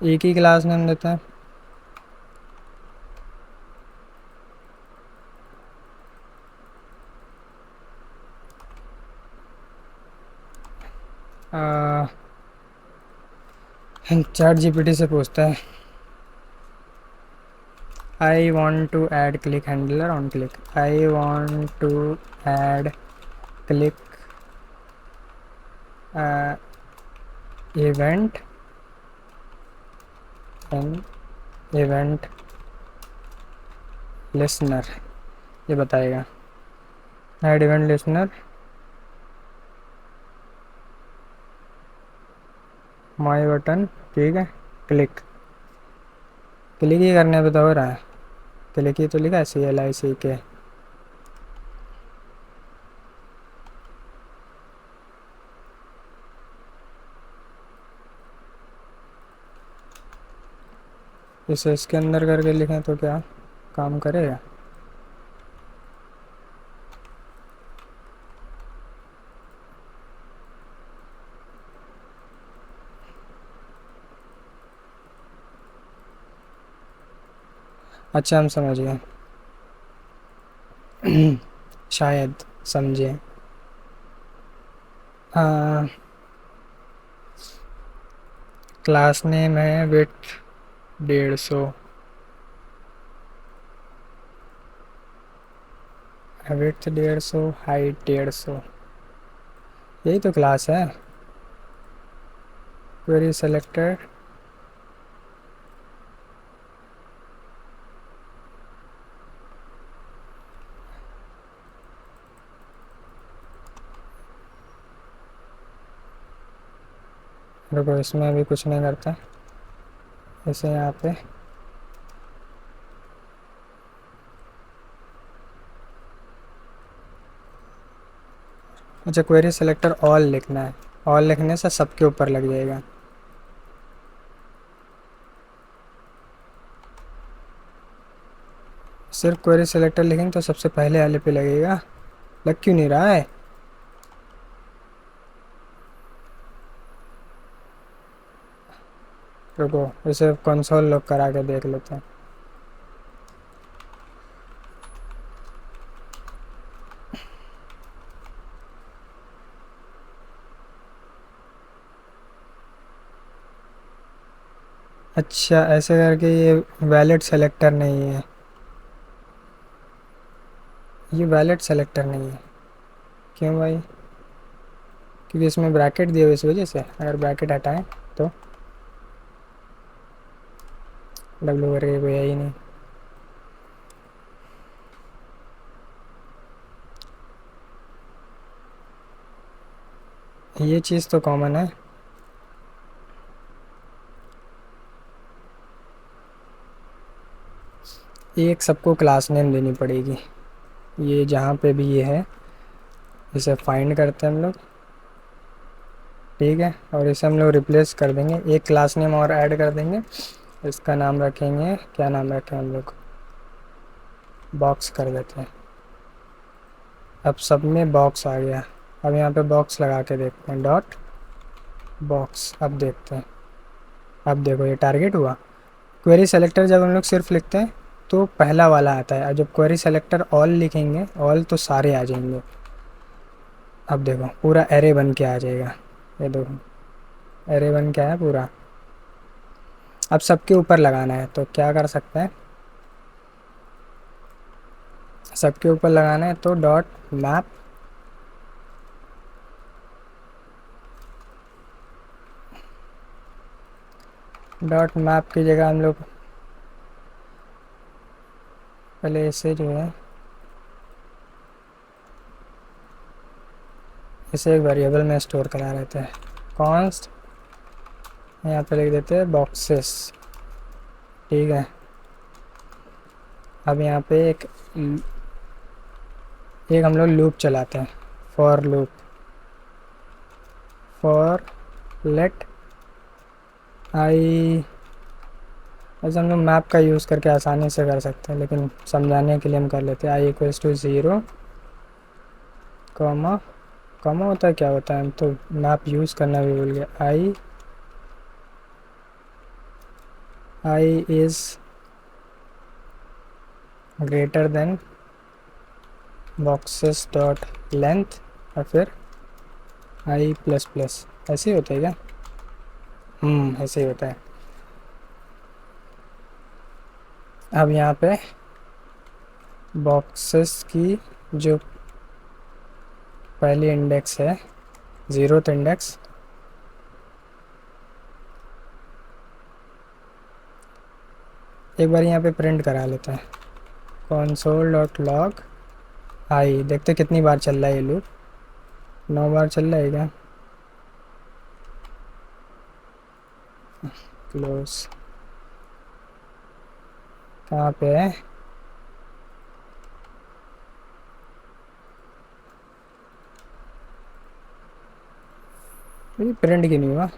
एक ही क्लास नेम देते हैं। चैट जीपीटी से पूछता है I want to add click handler on click, I want to add click event and event listener, ये बताएगा add event listener my button, ठीक है, क्लिक। क्लिक ही करने पे तो हो रहा है। क्लिक ही तो लिखा है, CLICK। इसे इसके अंदर करके लिखें तो क्या काम करेगा? अच्छा, हम समझ गए। शायद समझे। हाँ, क्लास नेम है विथ 150, विथ 150, हाइट 150, यही तो क्लास है। Query selected. रुको, इसमें अभी कुछ नहीं करता। इसे यहाँ पे अच्छा, क्वेरी सेलेक्टर ऑल लिखना है। ऑल लिखने से सबके ऊपर लग जाएगा। सिर्फ क्वेरी सेलेक्टर लिखेंगे तो सबसे पहले वाले पे लगेगा। लग क्यों नहीं रहा है? रुको, इसे कंसोल लॉक करा के देख लेते हैं। अच्छा, ऐसे करके ये वैलिड सेलेक्टर नहीं है। ये वैलिड सेलेक्टर नहीं है। क्यों भाई? क्योंकि इसमें ब्रैकेट दिए हुए, इस वजह से। अगर ब्रैकेट हटाएं तो डब्ल्यू करके कोई है ही नहीं। ये चीज़ तो कॉमन है। एक सबको क्लास नेम देनी पड़ेगी। ये जहाँ पे भी ये है, इसे फाइंड करते हैं हम लोग, ठीक है। और इसे हम लोग रिप्लेस कर देंगे, एक क्लास नेम और ऐड कर देंगे। इसका नाम रखेंगे, क्या नाम रखें हम लोग? बॉक्स कर देते हैं। अब सब में बॉक्स आ गया। अब यहाँ पे बॉक्स लगा के देखते हैं, डॉट बॉक्स। अब देखते हैं। अब देखो, ये टारगेट हुआ। क्वेरी सेलेक्टर जब हम लोग सिर्फ लिखते हैं तो पहला वाला आता है, और जब क्वेरी सेलेक्टर ऑल लिखेंगे, ऑल, तो सारे आ जाएंगे। अब देखो, पूरा एरे बन के आ जाएगा। ये देखो, एरे बन के आया पूरा। अब सबके ऊपर लगाना है तो क्या कर सकते हैं? सबके ऊपर लगाना है तो डॉट मैप, डॉट मैप की जगह हम लोग पहले इसे जो है, इसे एक वेरिएबल में स्टोर करा रहते हैं। कॉन्स्ट, यहाँ पे लिख देते हैं बॉक्सेस, ठीक है। अब यहाँ पे एक हम लोग लूप चलाते हैं, फॉर लूप। फॉर लेट आई, ऐसे हम लोग मैप का यूज़ करके आसानी से कर सकते हैं, लेकिन समझाने के लिए हम कर लेते हैं। I equals to 0, comma, comma होता है, क्या होता है? हम तो मैप यूज़ करना भी भूल गए। I is greater than boxes dot length, और फिर आई प्लस प्लस। ऐसे ही होता है क्या? ऐसे ही होता है। अब यहाँ पे बॉक्सेस की जो पहली इंडेक्स है, 0th इंडेक्स, एक बार यहाँ पे प्रिंट करा लेते हैं। console डॉट लॉग आई, देखते कितनी बार चल रहा है ये लूप। 9 बार चल रहा है क्या? क्लोज कहाँ पे है? ये प्रिंट क्यों नहीं हुआ?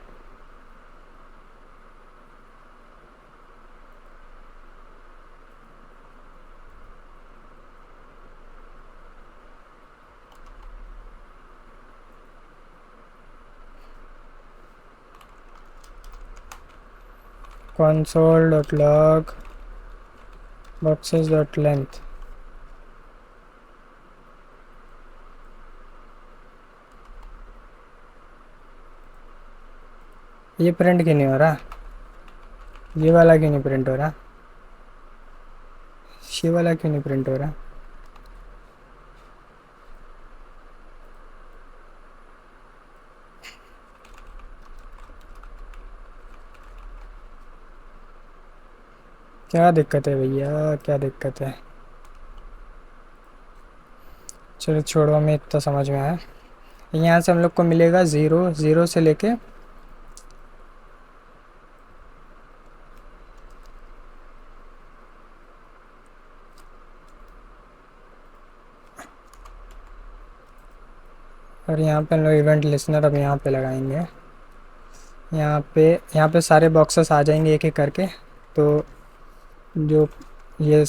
console dot log boxes dot length. ये प्रिंट क्यों नहीं हो रहा? ये वाला क्यों नहीं प्रिंट हो रहा? ये वाला क्यों नहीं प्रिंट हो रहा? क्या दिक्कत है भैया, क्या दिक्कत है? चलो छोड़ो, हमें इतना समझ में आया। यहाँ से हम लोग को मिलेगा ज़ीरो, ज़ीरो से लेके और यहाँ पे हम लोग इवेंट लिसनर अब यहाँ पे लगाएंगे। यहाँ पे सारे बॉक्सेस आ जाएंगे एक एक करके। तो जो ये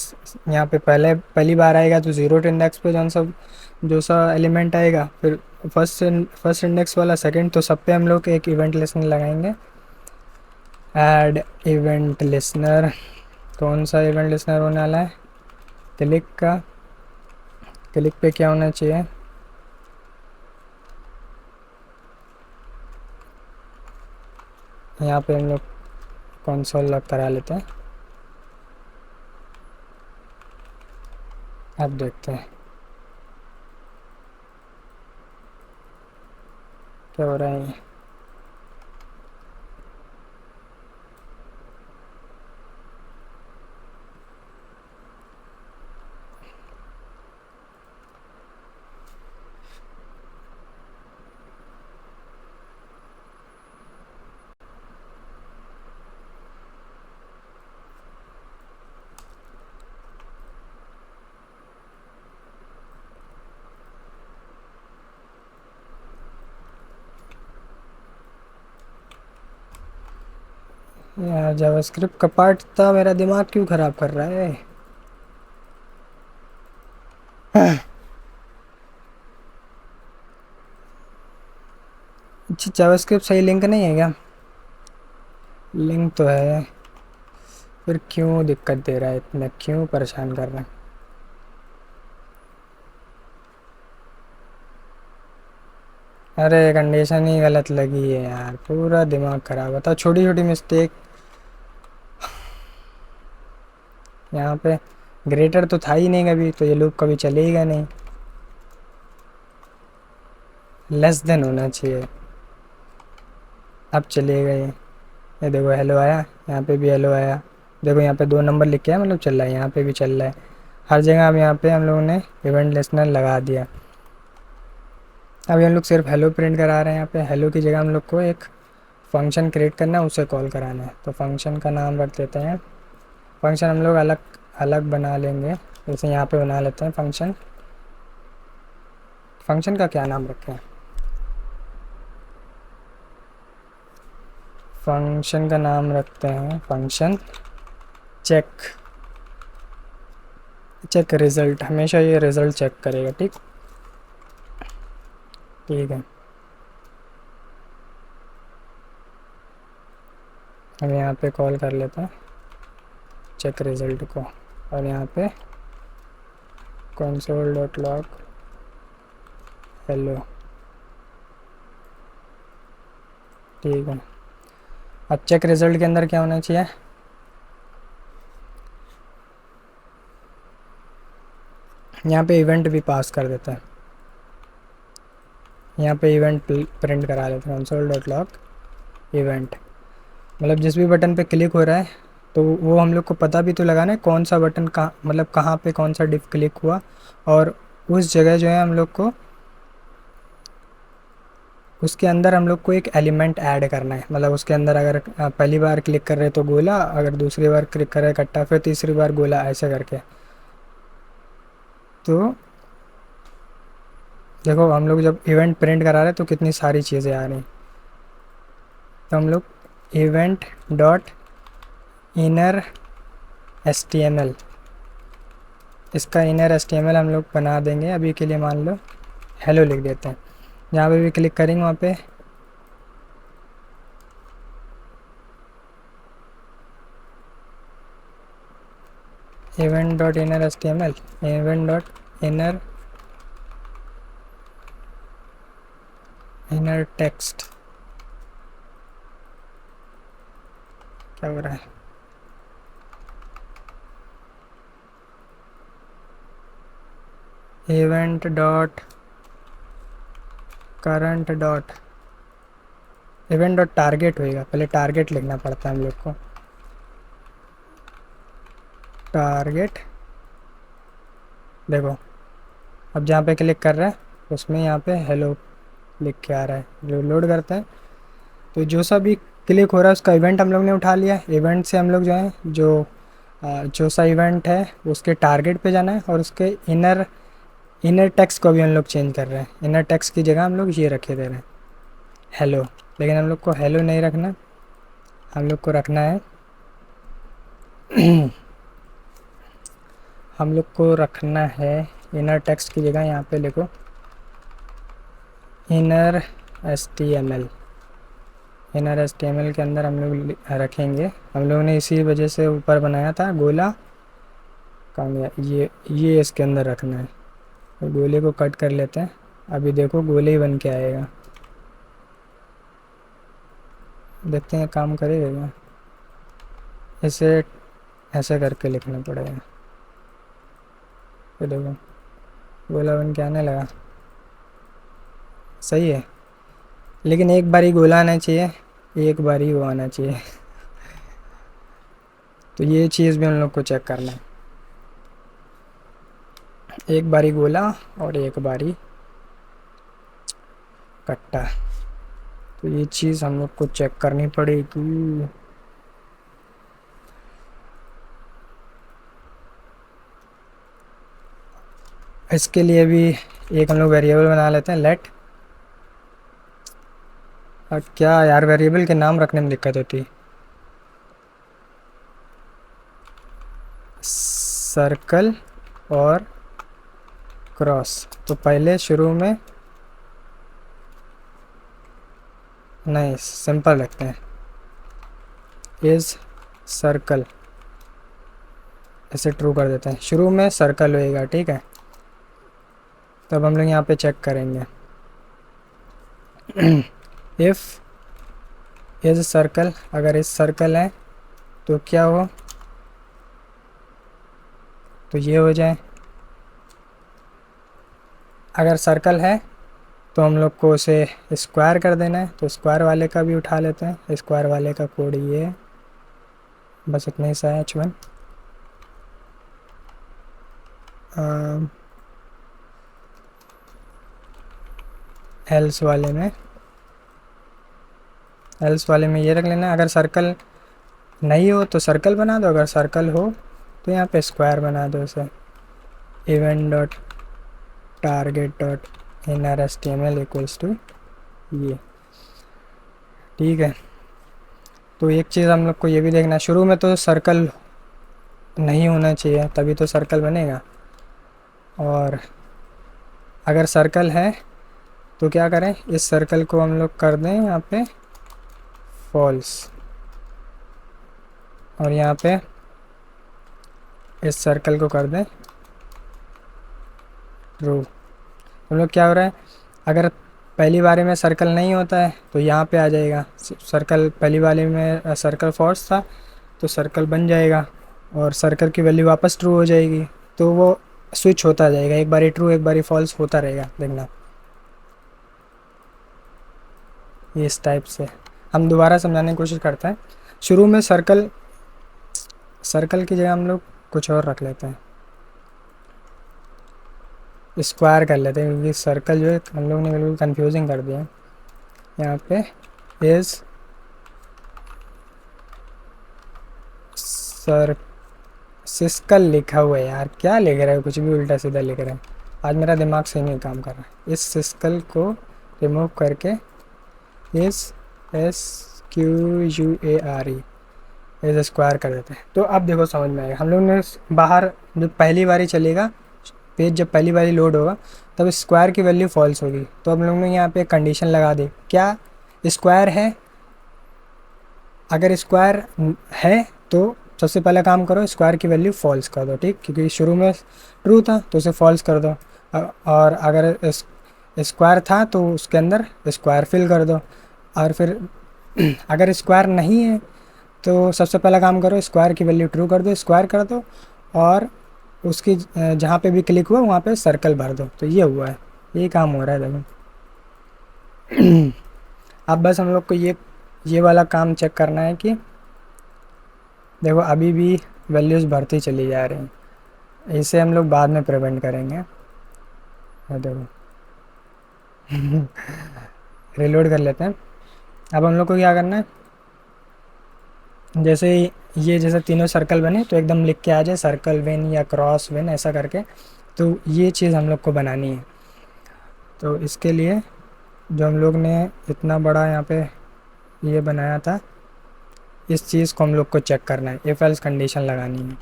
यहाँ पे पहली बार आएगा तो ज़ीरो इंडेक्स पे जो सा एलिमेंट आएगा, फिर फर्स्ट इंडेक्स वाला सेकंड, तो सब पे हम लोग एक इवेंट लिसनर लगाएंगे। ऐड इवेंट लिसनर, कौन सा इवेंट लिसनर होने वाला है? क्लिक का। क्लिक पे क्या होना चाहिए? यहाँ पे हम लोग कंसोल लॉक करा लेते हैं। अब देखते हैं क्या हो रहा है। यार जावास्क्रिप्ट का पार्ट था, मेरा दिमाग क्यों ख़राब कर रहा है? अच्छा, जावास्क्रिप्ट सही लिंक नहीं है क्या? लिंक तो है, फिर क्यों दिक्कत दे रहा है इतना, क्यों परेशान कर रहा है? अरे कंडीशन ही गलत लगी है यार, पूरा दिमाग ख़राब होता। छोटी छोटी मिस्टेक। यहाँ पे ग्रेटर तो था ही नहीं कभी, तो ये लूप कभी चलेगा नहीं। लेस देन होना चाहिए, अब चलेगा ये देखो हेलो आया, यहाँ पे भी हेलो आया। देखो यहाँ पे 2 नंबर लिख के है, मतलब चल रहा है, यहाँ पे भी चल रहा है। हर जगह अब यहाँ पे हम लोगों ने इवेंट लिसनर लगा दिया। अभी हम लोग सिर्फ हेलो प्रिंट करा रहे हैं। यहाँ पे हेलो की जगह हम लोग को एक फंक्शन क्रिएट करना है, उसे कॉल कराना है। तो फंक्शन का नाम रख देते हैं, फंक्शन हम लोग अलग अलग बना लेंगे। जैसे यहाँ पे बना लेते हैं फंक्शन। फंक्शन का क्या नाम रखें? फंक्शन का नाम रखते हैं फंक्शन चेक। चेक रिज़ल्ट, हमेशा ये रिज़ल्ट चेक करेगा। ठीक ठीक है। हम यहाँ पे कॉल कर लेते हैं चेक रिज़ल्ट को, और यहाँ पे console डॉट लॉग हेलो। ठीक है। अब चेक रिज़ल्ट के अंदर क्या होना चाहिए? यहाँ पे इवेंट भी पास कर देता है। यहाँ पे इवेंट प्रिंट करा लेते हैं console डॉट लॉग इवेंट। मतलब जिस भी बटन पे क्लिक हो रहा है तो वो हम लोग को पता भी तो लगाना है कौन सा बटन कहाँ, मतलब कहाँ पे कौन सा डिफ क्लिक हुआ, और उस जगह जो है हम लोग को उसके अंदर हम लोग को एक एलिमेंट ऐड करना है, मतलब उसके अंदर अगर पहली बार क्लिक कर रहे हैं तो गोला, अगर दूसरी बार क्लिक कर रहे हैं कट्टा, फिर तीसरी बार गोला, ऐसे करके। तो देखो हम लोग जब इवेंट प्रिंट करा रहे हैं तो कितनी सारी चीज़ें आ रही। तो हम लोग event dot inner S T M L, इसका inner S T M L हम लोग बना देंगे। अभी के लिए मान लो हेलो लिख देते हैं। जहाँ पे भी क्लिक करेंगे वहाँ पे event dot inner S T M L, event dot inner inner text, क्या हो रहा है, event dot current dot event dot target होएगा, पहले टारगेट लिखना पड़ता है हम लोग को। टारगेट, देखो अब जहाँ पे क्लिक कर रहा है उसमें यहाँ पे हेलो लिख के आ रहा है। जो लोड करते हैं तो जो सा भी क्लिक हो रहा है उसका इवेंट हम लोग ने उठा लिया। इवेंट से हम लोग जो है जो सा इवेंट है उसके टारगेट पे जाना है, और उसके इनर इनर टेक्स्ट को भी हम लोग चेंज कर रहे हैं। इनर टेक्स्ट की जगह हम लोग ये रखे दे रहे हैं हेलो, लेकिन हम लोग को हेलो नहीं रखना, हम लोग को रखना है हम लोग को रखना है इनर टेक्स्ट की जगह यहाँ पे लिखो inner S T M L. Inner S T M L के अंदर हम लोग रखेंगे, हम लोगों ने इसी वजह से ऊपर बनाया था गोला। कहाँ गया, ये इसके अंदर रखना है। तो गोले को कट कर लेते हैं, अभी देखो गोले ही बन के आएगा। देखते हैं काम करेगा क्या। इसे ऐसे करके लिखना पड़ेगा, ये देखो गोला बन के आने लगा, सही है। लेकिन एक बार ही गोला आना चाहिए, एक बार ही वो आना चाहिए तो ये चीज़ भी हम लोग को चेक करना है, एक बारी गोला और एक बारी कट्टा। तो ये चीज़ हम लोग को चेक करनी पड़ेगी। इसके लिए भी एक हम लोग वेरिएबल बना लेते हैं लेट। और क्या यार, वेरिएबल के नाम रखने में दिक्कत होती है। सर्कल और क्रॉस, तो पहले शुरू में नहीं, सिंपल रखते हैं इज सर्कल, ऐसे ट्रू कर देते हैं। शुरू में सर्कल होएगा, ठीक है। तब हम लोग यहाँ पे चेक करेंगे इफ़ इज सर्कल, अगर इस सर्कल है तो क्या हो, तो ये हो जाए। अगर सर्कल है तो हम लोग को उसे स्क्वायर कर देना है, तो स्क्वायर वाले का भी उठा लेते हैं। स्क्वायर वाले का कोड ये है, बस इतना ही सा है H1। एल्स वाले में ये रख लेना। अगर सर्कल नहीं हो तो सर्कल बना दो, अगर सर्कल हो तो यहाँ पे स्क्वायर बना दो उसे। Event dot target dot inner S T M L equals to ये, ठीक है। तो एक चीज़ हम लोग को ये भी देखना, शुरू में तो सर्कल नहीं होना चाहिए, तभी तो सर्कल बनेगा। और अगर सर्कल है तो क्या करें, इस सर्कल को हम लोग कर दें यहाँ पे फॉल्स, और यहाँ पे इस सर्कल को कर दें ट्रू। हम लोग क्या हो रहा है, अगर पहली बारी में सर्कल नहीं होता है तो यहाँ पे आ जाएगा सर्कल। पहली बारी में सर्कल फॉल्स था तो सर्कल बन जाएगा, और सर्कल की वैल्यू वापस ट्रू हो जाएगी। तो वो स्विच होता जाएगा, एक बारी ट्रू एक बारी फॉल्स होता रहेगा, देखना। इस टाइप से हम दोबारा समझाने की कोशिश करते हैं। शुरू में सर्कल की जगह हम लोग कुछ और रख लेते हैं, स्क्वायर कर लेते हैं, क्योंकि सर्कल जो है हम लोग ने बिल्कुल कंफ्यूजिंग कर दिया है। यहाँ पे इज सर सिस्कल लिखा हुआ है यार, क्या लिख रहा है, कुछ भी उल्टा सीधा लिख रहा है। आज मेरा दिमाग सही नहीं काम कर रहा है। इस सिस्कल को रिमूव करके इस SQUARE इस स्क्वायर कर देते हैं। तो अब देखो समझ में आएगा। हम लोग ने बाहर जो पहली बारी चलेगा पेज, जब पहली बारी लोड होगा तब स्क्वायर की वैल्यू फॉल्स होगी। तो हम लोग ने यहाँ पे कंडीशन लगा दी, क्या स्क्वायर है। अगर स्क्वायर है तो सबसे पहला काम करो, स्क्वायर की वैल्यू फॉल्स कर दो, ठीक, क्योंकि शुरू में ट्रू था तो उसे फॉल्स कर दो। और अगर स्क्वायर था तो उसके अंदर स्क्वायर फिल कर दो। और फिर अगर स्क्वायर नहीं है तो सबसे पहला काम करो, स्क्वायर की वैल्यू ट्रू कर दो, स्क्वायर कर दो, और उसकी जहाँ पे भी क्लिक हुआ वहाँ पे सर्कल भर दो। तो ये हुआ है, ये काम हो रहा है देखो। अब बस हम लोग को ये वाला काम चेक करना है कि देखो अभी भी वैल्यूज़ बढ़ती चली जा रही हैं। इसे हम लोग बाद में प्रिवेंट करेंगे। ये देखो रिलोड कर लेते हैं। अब हम लोग को क्या करना है, जैसे ये जैसे तीनों सर्कल बने तो एकदम लिख के आ जाए सर्कल वेन या क्रॉस वेन ऐसा करके। तो ये चीज़ हम लोग को बनानी है। तो इसके लिए जो हम लोग ने इतना बड़ा यहाँ पे ये बनाया था, इस चीज़ को हम लोग को चेक करना है, इफ एल्स कंडीशन लगानी है।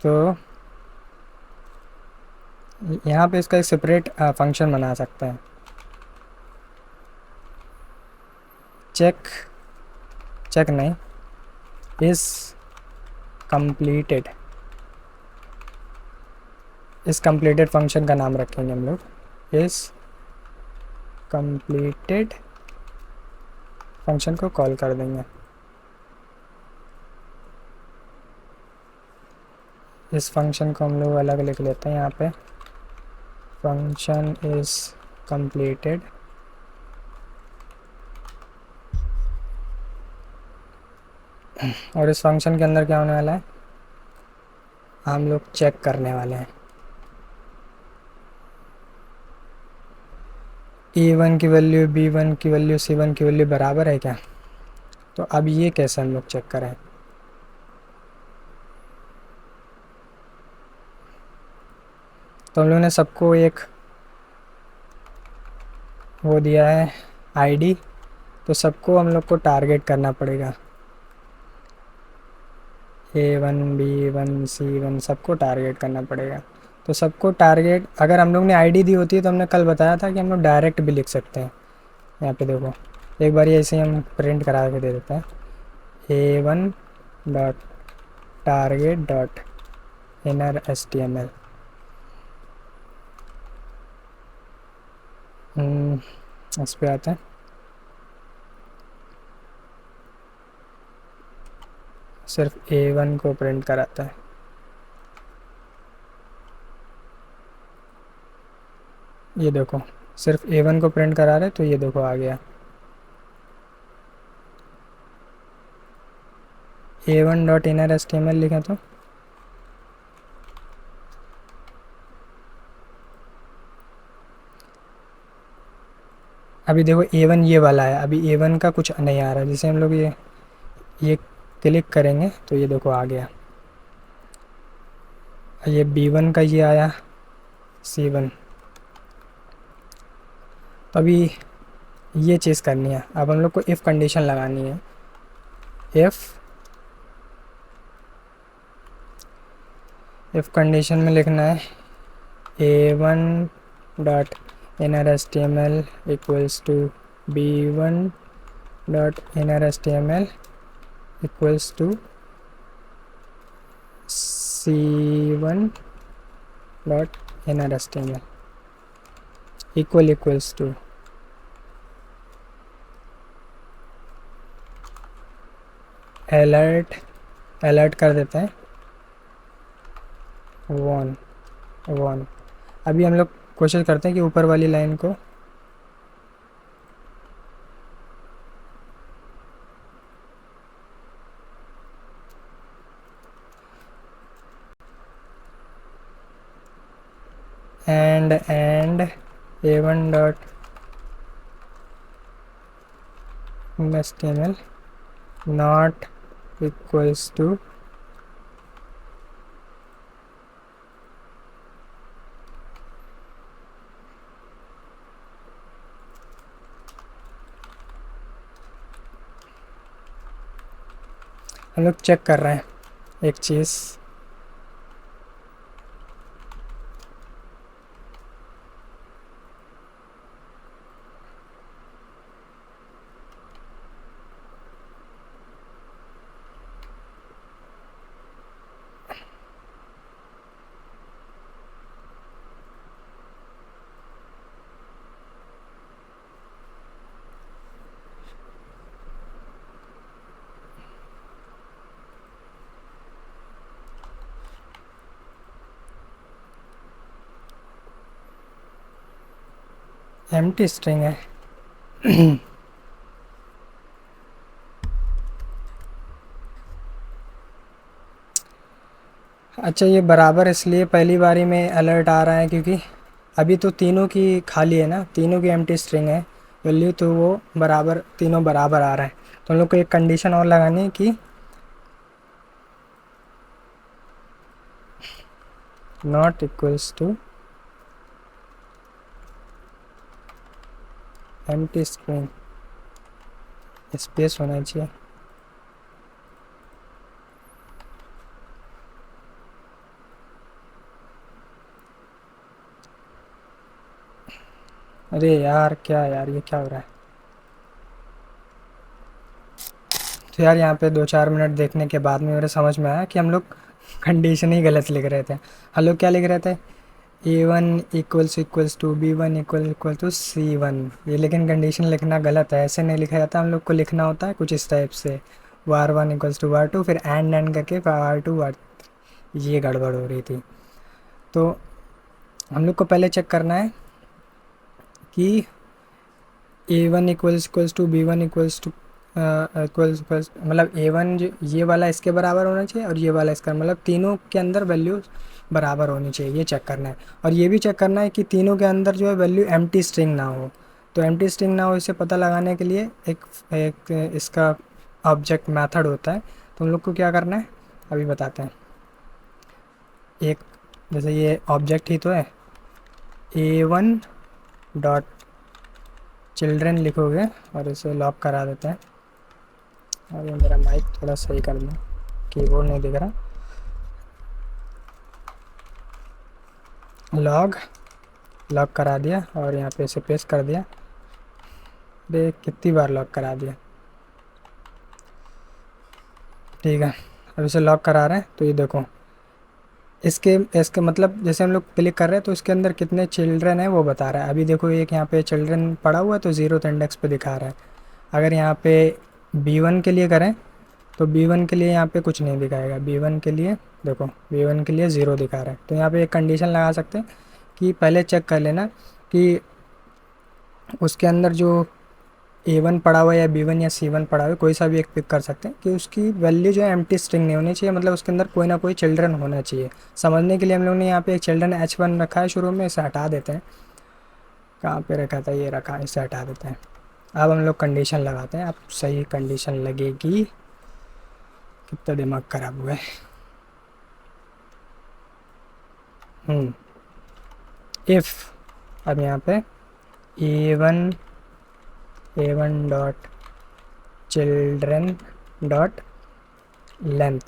तो यहाँ पे इसका एक सेपरेट फंक्शन बना सकते हैं, चेक चेक नहीं, इस कंप्लीटेड, इस कंप्लीटेड फंक्शन का नाम रखेंगे हम लोग, इस कंप्लीटेड फंक्शन को कॉल कर देंगे। इस फंक्शन को हम लोग अलग लिख लेते हैं यहाँ पे, फंक्शन इज कंप्लीटेड। और इस फंक्शन के अंदर क्या होने वाला है, हम लोग चेक करने वाले हैं A1 की वैल्यू B1 की वैल्यू C1 की वैल्यू बराबर है क्या। तो अब ये कैसे हम लोग चेक करें, तो हम लोगों ने सबको एक वो दिया है आईडी, तो सबको हम लोग को टारगेट करना पड़ेगा। A1 B1 C1 सबको टारगेट करना पड़ेगा। तो सबको टारगेट, अगर हम लोग ने आईडी दी होती है तो हमने कल बताया था कि हम लोग डायरेक्ट भी लिख सकते हैं। यहाँ पे देखो एक बार ऐसे ही हम प्रिंट करा के दे देते हैं, A1 dot target dot inner HTML। इस पे आते हैं, सिर्फ A1 को प्रिंट कराता है। ये देखो सिर्फ A1 को प्रिंट करा रहे, तो ये देखो आ गया A1 डॉट इनर HTML लिखा। तो अभी देखो A1 ये वाला है, अभी A1 का कुछ नहीं आ रहा। जैसे हम लोग ये क्लिक करेंगे तो ये देखो आ गया। ये B1 का ये आया, C1। तो अभी ये चीज़ करनी है। अब हम लोग को इफ़ कंडीशन लगानी है, इफ़ कंडीशन में लिखना है A1 dot inner HTML equals to B1 dot inner HTML equals to C1 dot inner HTML equals to. Alert कर देते हैं 1 अभी हम लोग कोशिश करते हैं कि ऊपर वाली लाइन को and A1 dot HTML not equals to हम लोग चेक कर रहे हैं एक चीज़। एम्प्टी स्ट्रिंग है। अच्छा, ये बराबर इसलिए पहली बारी में अलर्ट आ रहा है क्योंकि अभी तो तीनों की खाली है ना, तीनों की एम्प्टी स्ट्रिंग है वैल्यू, तो वो बराबर तीनों बराबर आ रहा है। तो हम लोग को एक कंडीशन और लगानी है कि not equals to empty string, space होना चाहिए। अरे यार, क्या यार, ये क्या हो रहा है? तो यार यहाँ पे 2-4 मिनट देखने के बाद में मेरे समझ में आया कि हम लोग कंडीशन ही गलत लिख रहे थे। हम लोग क्या लिख रहे थे? A1 equals to B1 equal to C1। ये लेकिन कंडीशन लिखना गलत है, ऐसे नहीं लिखा जाता। हम लोग को लिखना होता है कुछ इस टाइप से, var1 इक्वल्स टू var2, फिर एंड करके var2 var। ये गड़बड़ हो रही थी। तो हम लोग को पहले चेक करना है कि A1 equals to B1 equals to equals मतलब A1 जो ये वाला इसके बराबर होना चाहिए और ये वाला इसका, मतलब तीनों के अंदर वैल्यू बराबर होनी चाहिए, ये चेक करना है। और ये भी चेक करना है कि तीनों के अंदर जो है वैल्यू एम्प्टी स्ट्रिंग ना हो। तो एम्प्टी स्ट्रिंग ना हो इसे पता लगाने के लिए एक इसका ऑब्जेक्ट मेथड होता है। तो हम लोग को क्या करना है अभी बताते हैं। एक जैसे ये ऑब्जेक्ट ही तो है, A1 डॉट चिल्ड्रन लिखोगे और इसे लॉक करा देते हैं। और ये मेरा माइक थोड़ा सही कर दूँ, कीबोर्ड नहीं दिख रहा। लॉक करा दिया और यहाँ पे इसे पेस्ट कर दिया। अरे कितनी बार लॉक करा दिया। ठीक है, अब इसे लॉक करा रहे हैं। तो ये देखो, इसके इसके मतलब जैसे हम लोग क्लिक कर रहे हैं तो इसके अंदर कितने चिल्ड्रन है वो बता रहा है। अभी देखो एक यहाँ पे चिल्ड्रन पड़ा हुआ है तो 0th इंडेक्स पे दिखा रहा है। अगर यहाँ पे B1 के लिए करें तो B1 के लिए यहाँ पे कुछ नहीं दिखाएगा। B1 के लिए देखो, B1 के लिए 0 दिखा रहा है। तो यहाँ पे एक कंडीशन लगा सकते हैं कि पहले चेक कर लेना कि उसके अंदर जो A1 पड़ा हुआ है या B1 या C1 पड़ा हुआ है, कोई सा भी एक पिक कर सकते हैं, कि उसकी वैल्यू जो है एम्प्टी स्ट्रिंग नहीं होनी चाहिए, मतलब उसके अंदर कोई ना कोई चिल्ड्रन होना चाहिए। समझने के लिए हम लोग ने यहाँ पे एक चिल्ड्रन H1 रखा है शुरू में, इसे हटा देते हैं। कहाँ पे रखा था? ये रखा, इसे हटा देते हैं। अब हम लोग कंडीशन लगाते हैं। अब सही कंडीशन लगेगी। कितना दिमाग खराब हुआ है। इफ़ अब यहाँ पे A1 dot children dot length,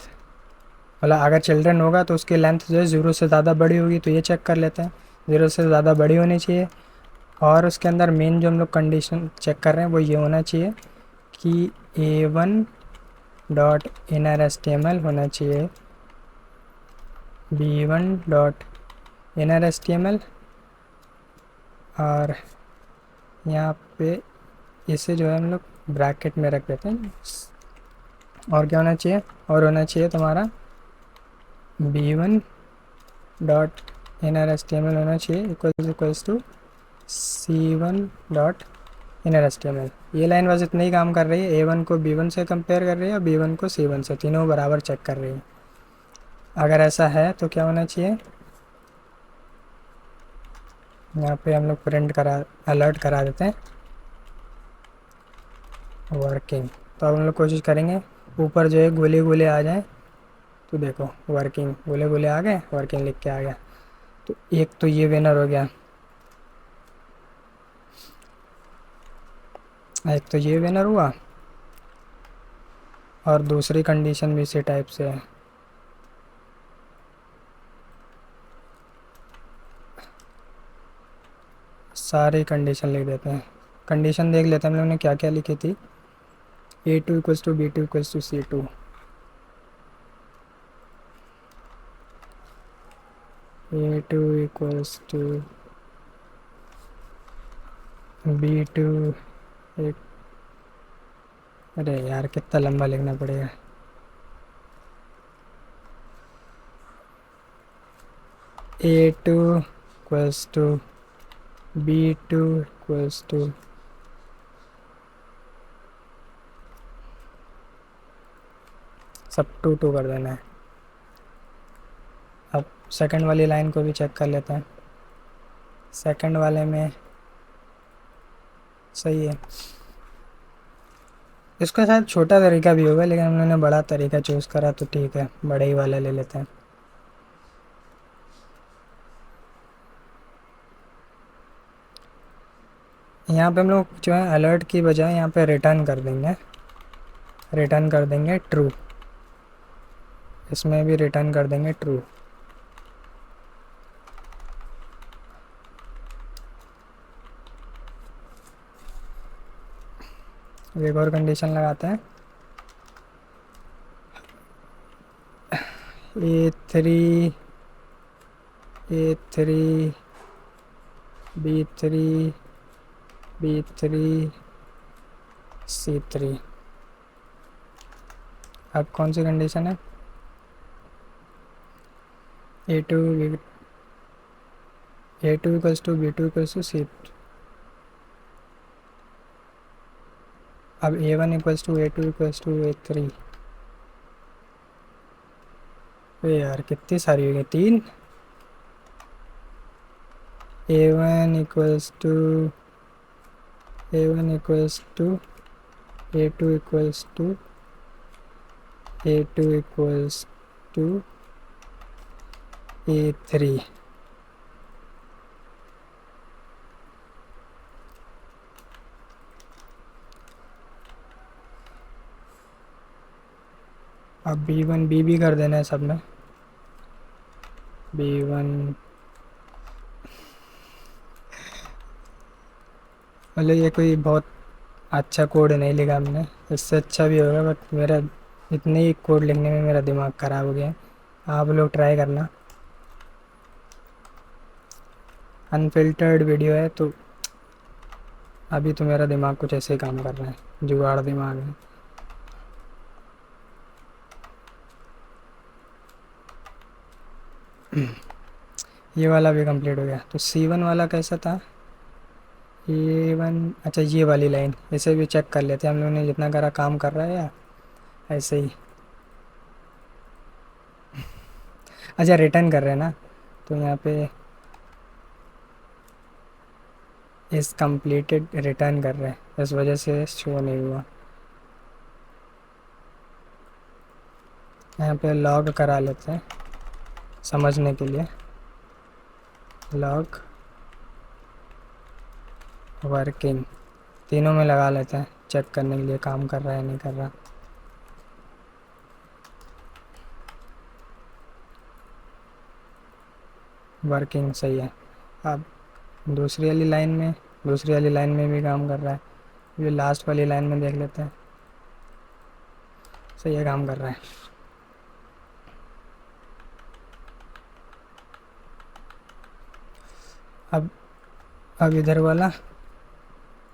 मतलब अगर चिल्ड्रन होगा तो उसकी लेंथ जो है 0 से ज़्यादा बड़ी होगी। तो ये चेक कर लेते हैं, 0 से ज़्यादा बड़ी होनी चाहिए। और उसके अंदर मेन जो हम लोग कंडीशन चेक कर रहे हैं वो ये होना चाहिए कि A1 डॉट इनर HTML होना चाहिए B1 डॉट इनर HTML। और यहाँ पे इसे जो है हम लोग ब्रैकेट में रख देते हैं। और क्या होना चाहिए? और होना चाहिए तुम्हारा B1 डॉट इनर HTML होना चाहिए equals to C1 dot inner HTML। ये लाइन बस इतना ही काम कर रही है। A1 को B1 से कंपेयर कर रही है और B1 को C1 से, तीनों बराबर चेक कर रही है। अगर ऐसा है तो क्या होना चाहिए? यहाँ पे हम लोग प्रिंट करा, अलर्ट करा देते हैं वर्किंग। तो अब हम लोग कोशिश करेंगे ऊपर जो है गोले गोले आ जाए। तो देखो वर्किंग, गोले गोले आ गए, वर्किंग लिख के आ गया। तो एक तो ये विनर हो गया, एक तो ये विनर हुआ, और दूसरी कंडीशन भी इसी टाइप से है। सारी कंडीशन लिख देते हैं। कंडीशन देख लेते हैं हम लोगों ने क्या क्या लिखी थी। A2 equals to B2 equals to C2, A2 equals to B2 एक, अरे यार कितना लंबा लिखना पड़ेगा। A2 equals to B2 equals to, सब टू टू कर देना है। अब सेकंड वाली लाइन को भी चेक कर लेते हैं। सेकंड वाले में सही है। इसका शायद छोटा तरीका भी होगा, लेकिन हम लोगों ने बड़ा तरीका चूज़ करा तो ठीक है, बड़े ही वाला ले लेते हैं। यहाँ पे हम लोग जो है अलर्ट की बजाय यहाँ पे रिटर्न कर देंगे, रिटर्न कर देंगे ट्रू। इसमें भी रिटर्न कर देंगे ट्रू। एक और कंडीशन लगाते हैं। A3 A3 B3 B3 C3। अब कौन सी कंडीशन है? A2 A2 equals to B2 equals to C। अब A1 equals to A2 equals to A3। अरे यार कितनी सारी हो गई, तीन। A1 equals to A1 equals to A2 equals to A2 equals to A3। अब B1 B भी कर देना है सब में। B1 मतलब ये कोई बहुत अच्छा कोड नहीं लिखा हमने, इससे अच्छा भी होगा, बट मेरा इतने ही कोड लिखने में मेरा दिमाग ख़राब हो गया है। आप लोग ट्राई करना। अनफिल्टर्ड वीडियो है तो अभी तो मेरा दिमाग कुछ ऐसे ही काम कर रहा है, जुगाड़ दिमाग है। ये वाला भी कंप्लीट हो गया। तो C1 वाला कैसा था? A1, अच्छा ये वाली लाइन, इसे भी चेक कर लेते हैं हम लोगों ने जितना करा काम कर रहा है या ऐसे ही। अच्छा रिटर्न कर रहे हैं ना, तो यहाँ पे इस कंप्लीटेड रिटर्न कर रहे हैं, इस वजह से शो नहीं हुआ। यहाँ पे लॉग करा लेते हैं समझने के लिए। लॉग वर्किंग तीनों में लगा लेते हैं चेक करने के लिए काम कर रहा है नहीं कर रहा। वर्किंग सही है। अब दूसरी वाली लाइन में भी काम कर रहा है। ये लास्ट वाली लाइन में देख लेते हैं, सही है, काम कर रहा है। अब अब इधर वाला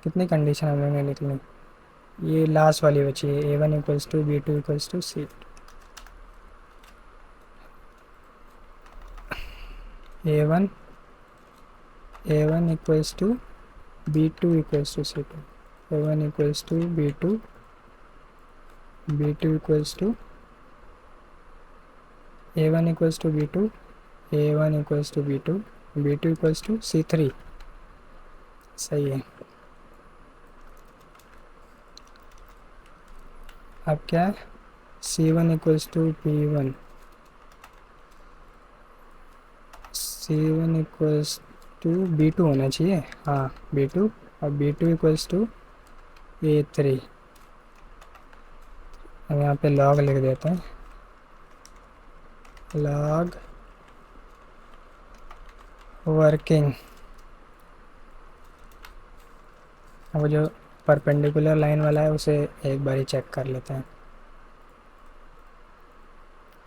कितनी कंडीशन हम लोगों ने लिख ली, ये लास्ट वाली बची है। A1 equals to B2 equals to C। A1 A1 equals to B2 equals to C2। A1 equals to B2 B2 equals to A1 equals to B2 A1 equals to B2 B2 equals to C3। सही है। अब क्या है, C1 = P1, C1 = B2 होना चाहिए। हाँ, B2, और B2 = A3। हम यहाँ पे लॉग लिख देते हैं, लॉग वर्किंग। वो जो परपेंडिकुलर लाइन वाला है उसे एक बार ही चेक कर लेते हैं।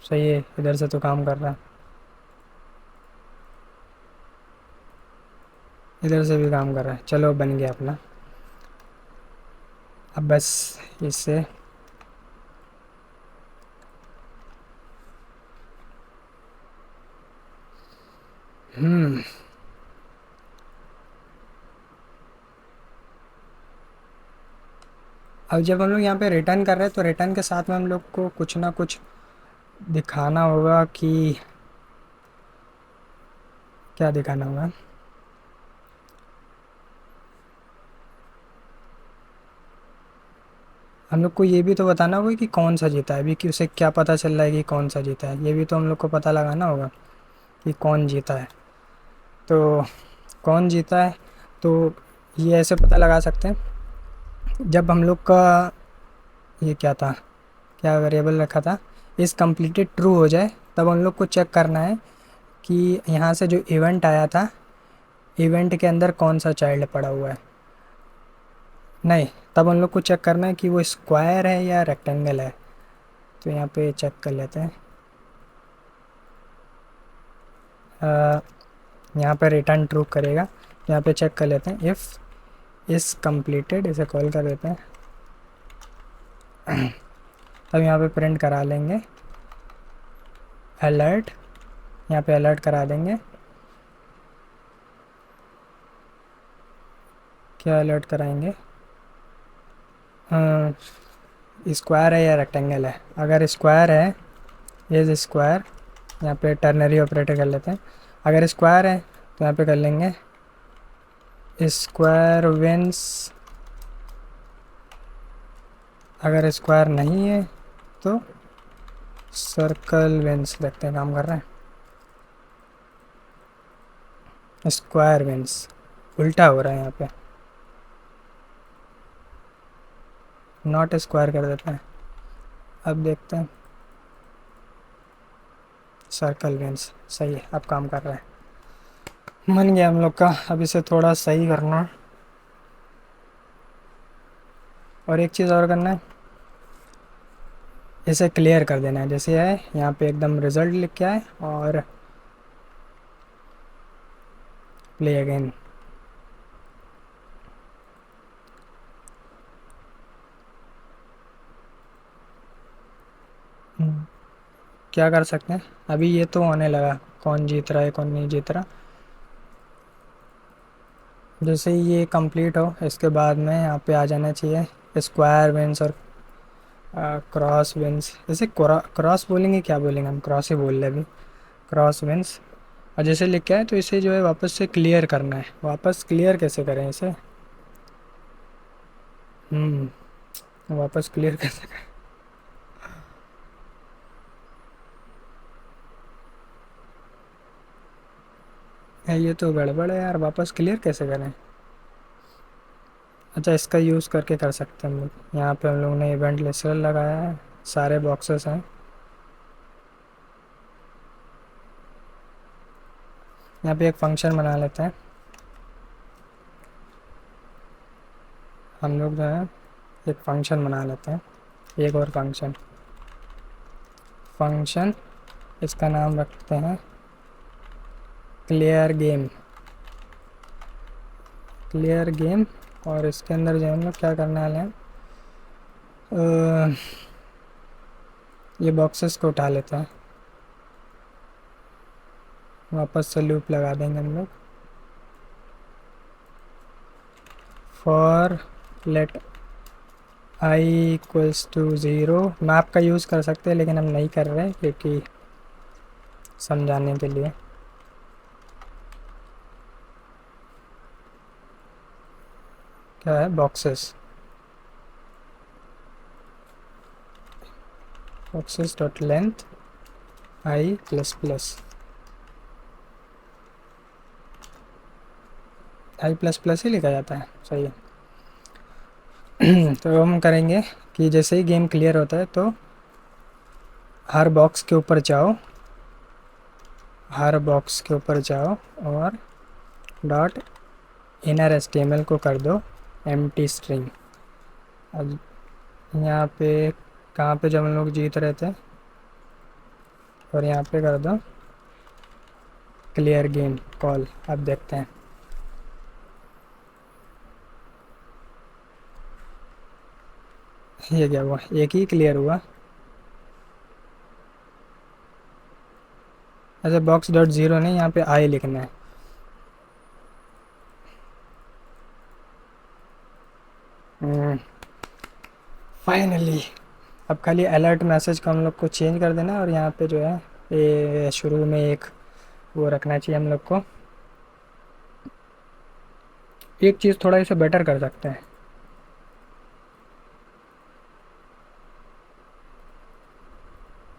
सही है, इधर से तो काम कर रहा है, इधर से भी काम कर रहा है। चलो बन गया अपना। अब बस इससे अब जब हम लोग यहाँ पे रिटर्न कर रहे हैं तो रिटर्न के साथ में हम लोग को कुछ ना कुछ दिखाना होगा कि क्या दिखाना होगा। हम लोग को ये भी तो बताना होगा कि कौन सा जीता है, अभी कि उसे क्या पता चल रहा है कि कौन सा जीता है, ये भी तो हम लोग को पता लगाना होगा कि कौन जीता है। तो कौन जीता है, तो ये ऐसे पता लगा सकते हैं, जब हम लोग का ये क्या था, क्या वेरिएबल रखा था, इस कंप्लीटेड ट्रू हो जाए, तब हम लोग को चेक करना है कि यहाँ से जो इवेंट आया था, इवेंट के अंदर कौन सा चाइल्ड पड़ा हुआ है। नहीं, तब हम लोग को चेक करना है कि वो स्क्वायर है या रेक्टेंगल है। तो यहाँ पे चेक कर लेते हैं। यहाँ पे रिटर्न ट्रू करेगा, यहाँ पे चेक कर लेते हैं इफ़ इस कंप्लीटेड, इसे कॉल कर देते हैं। तब यहाँ पे प्रिंट करा लेंगे अलर्ट, यहाँ पे अलर्ट करा देंगे। क्या अलर्ट कराएंगे, स्क्वायर है या रेक्टेंगल है। अगर स्क्वायर है, ये स्क्वायर, यहाँ पे टर्नरी ऑपरेटर कर लेते हैं। अगर स्क्वायर है तो यहाँ पे कर लेंगे स्क्वायर विंस। अगर स्क्वायर नहीं है तो सर्कल विंस। देखते हैं काम कर रहा है। स्क्वायर विंस उल्टा हो रहा है यहाँ पे, नॉट स्क्वायर कर देते हैं। अब देखते हैं, सर्कल विंस सही है, अब काम कर रहा है। मन गया हम लोग का। अब इसे थोड़ा सही करना है और एक चीज़ और करना है, इसे क्लियर कर देना है। जैसे है यहाँ पे एकदम रिजल्ट लिख के आए और प्ले अगेन। क्या कर सकते हैं, अभी ये तो होने लगा कौन जीत रहा है कौन नहीं जीत रहा। जैसे ही ये कंप्लीट हो, इसके बाद में यहाँ पे आ जाना चाहिए स्क्वायर विंस और क्रॉस विंस। जैसे क्रॉस बोलेंगे, क्या बोलेंगे, हम क्रॉस ही बोल रहे अभी, क्रॉस विंस। और जैसे लिख के आए तो इसे जो है वापस से क्लियर करना है। वापस क्लियर कैसे करें इसे, वापस क्लियर कैसे करें। ये तो गड़बड़ है यार, वापस क्लियर कैसे करें। अच्छा, इसका यूज़ करके कर सकते हैं हम लोग। यहाँ पे हम लोग ने इवेंट लिस्टर लगाया है, सारे बॉक्सेस हैं। यहाँ पे एक फंक्शन बना लेते हैं हम लोग जो है, एक फंक्शन बना लेते हैं, एक और फंक्शन इसका नाम रखते हैं क्लियर गेम। क्लियर गेम, और इसके अंदर जो हम लोग क्या करने वाले हैं, ये बॉक्सेस को उठा लेते हैं, वापस से लूप लगा देंगे हम लोग। For let i = 0। मैप का यूज़ कर सकते हैं लेकिन हम नहीं कर रहे क्योंकि समझाने के लिए। क्या है बॉक्सेस, बॉक्सेस डॉट लेंथ आई प्लस प्लस, आई प्लस प्लस ही लिखा जाता है, सही है। तो हम करेंगे कि जैसे ही गेम क्लियर होता है तो हर बॉक्स के ऊपर जाओ, हर बॉक्स के ऊपर जाओ और डॉट इनर एचटीएमएल को कर दो एम्प्टी स्ट्रिंग। अब यहाँ पे कहाँ पे जब हम लोग जीत रहे थे, और यहाँ पे कर दो क्लियर गेम कॉल। अब देखते हैं ये क्या हुआ, एक ही क्लियर हुआ। अच्छा बॉक्स डॉट ज़ीरो नहीं, यहाँ पे आई लिखना है। फाइनली अब खाली अलर्ट मैसेज को हम लोग को चेंज कर देना है, और यहाँ पे जो है ये शुरू में एक वो रखना चाहिए हम लोग को। एक चीज़ थोड़ा इसे बेटर कर सकते हैं।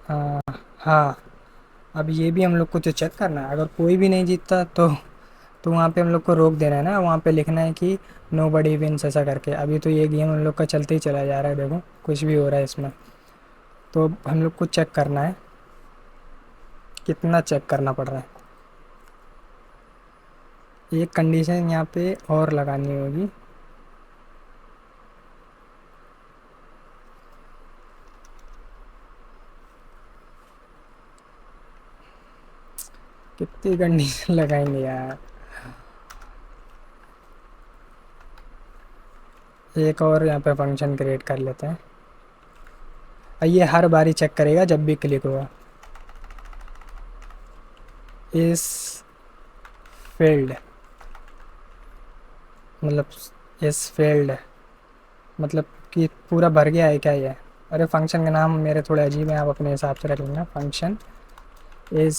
हाँ हाँ, अब ये भी हम लोग को तो चेक करना है, अगर कोई भी नहीं जीतता तो वहाँ पे हम लोग को रोक देना है ना, वहाँ पे लिखना है कि नो बडी विन्स ऐसा करके। अभी तो ये गेम हम लोग का चलते ही चला जा रहा है, देखो कुछ भी हो रहा है इसमें। तो हम लोग को चेक करना है, कितना चेक करना पड़ रहा है। एक कंडीशन यहाँ पे और लगानी होगी, कितनी कंडीशन लगाएंगे यार। एक और यहाँ पे फंक्शन क्रिएट कर लेते हैं, और ये हर बारी चेक करेगा जब भी क्लिक हुआ। इस फील्ड मतलब इस फील्ड मतलब कि पूरा भर गया है क्या ये। अरे फंक्शन का नाम मेरे थोड़े अजीब हैं, आप अपने हिसाब से रख लेना। फंक्शन इस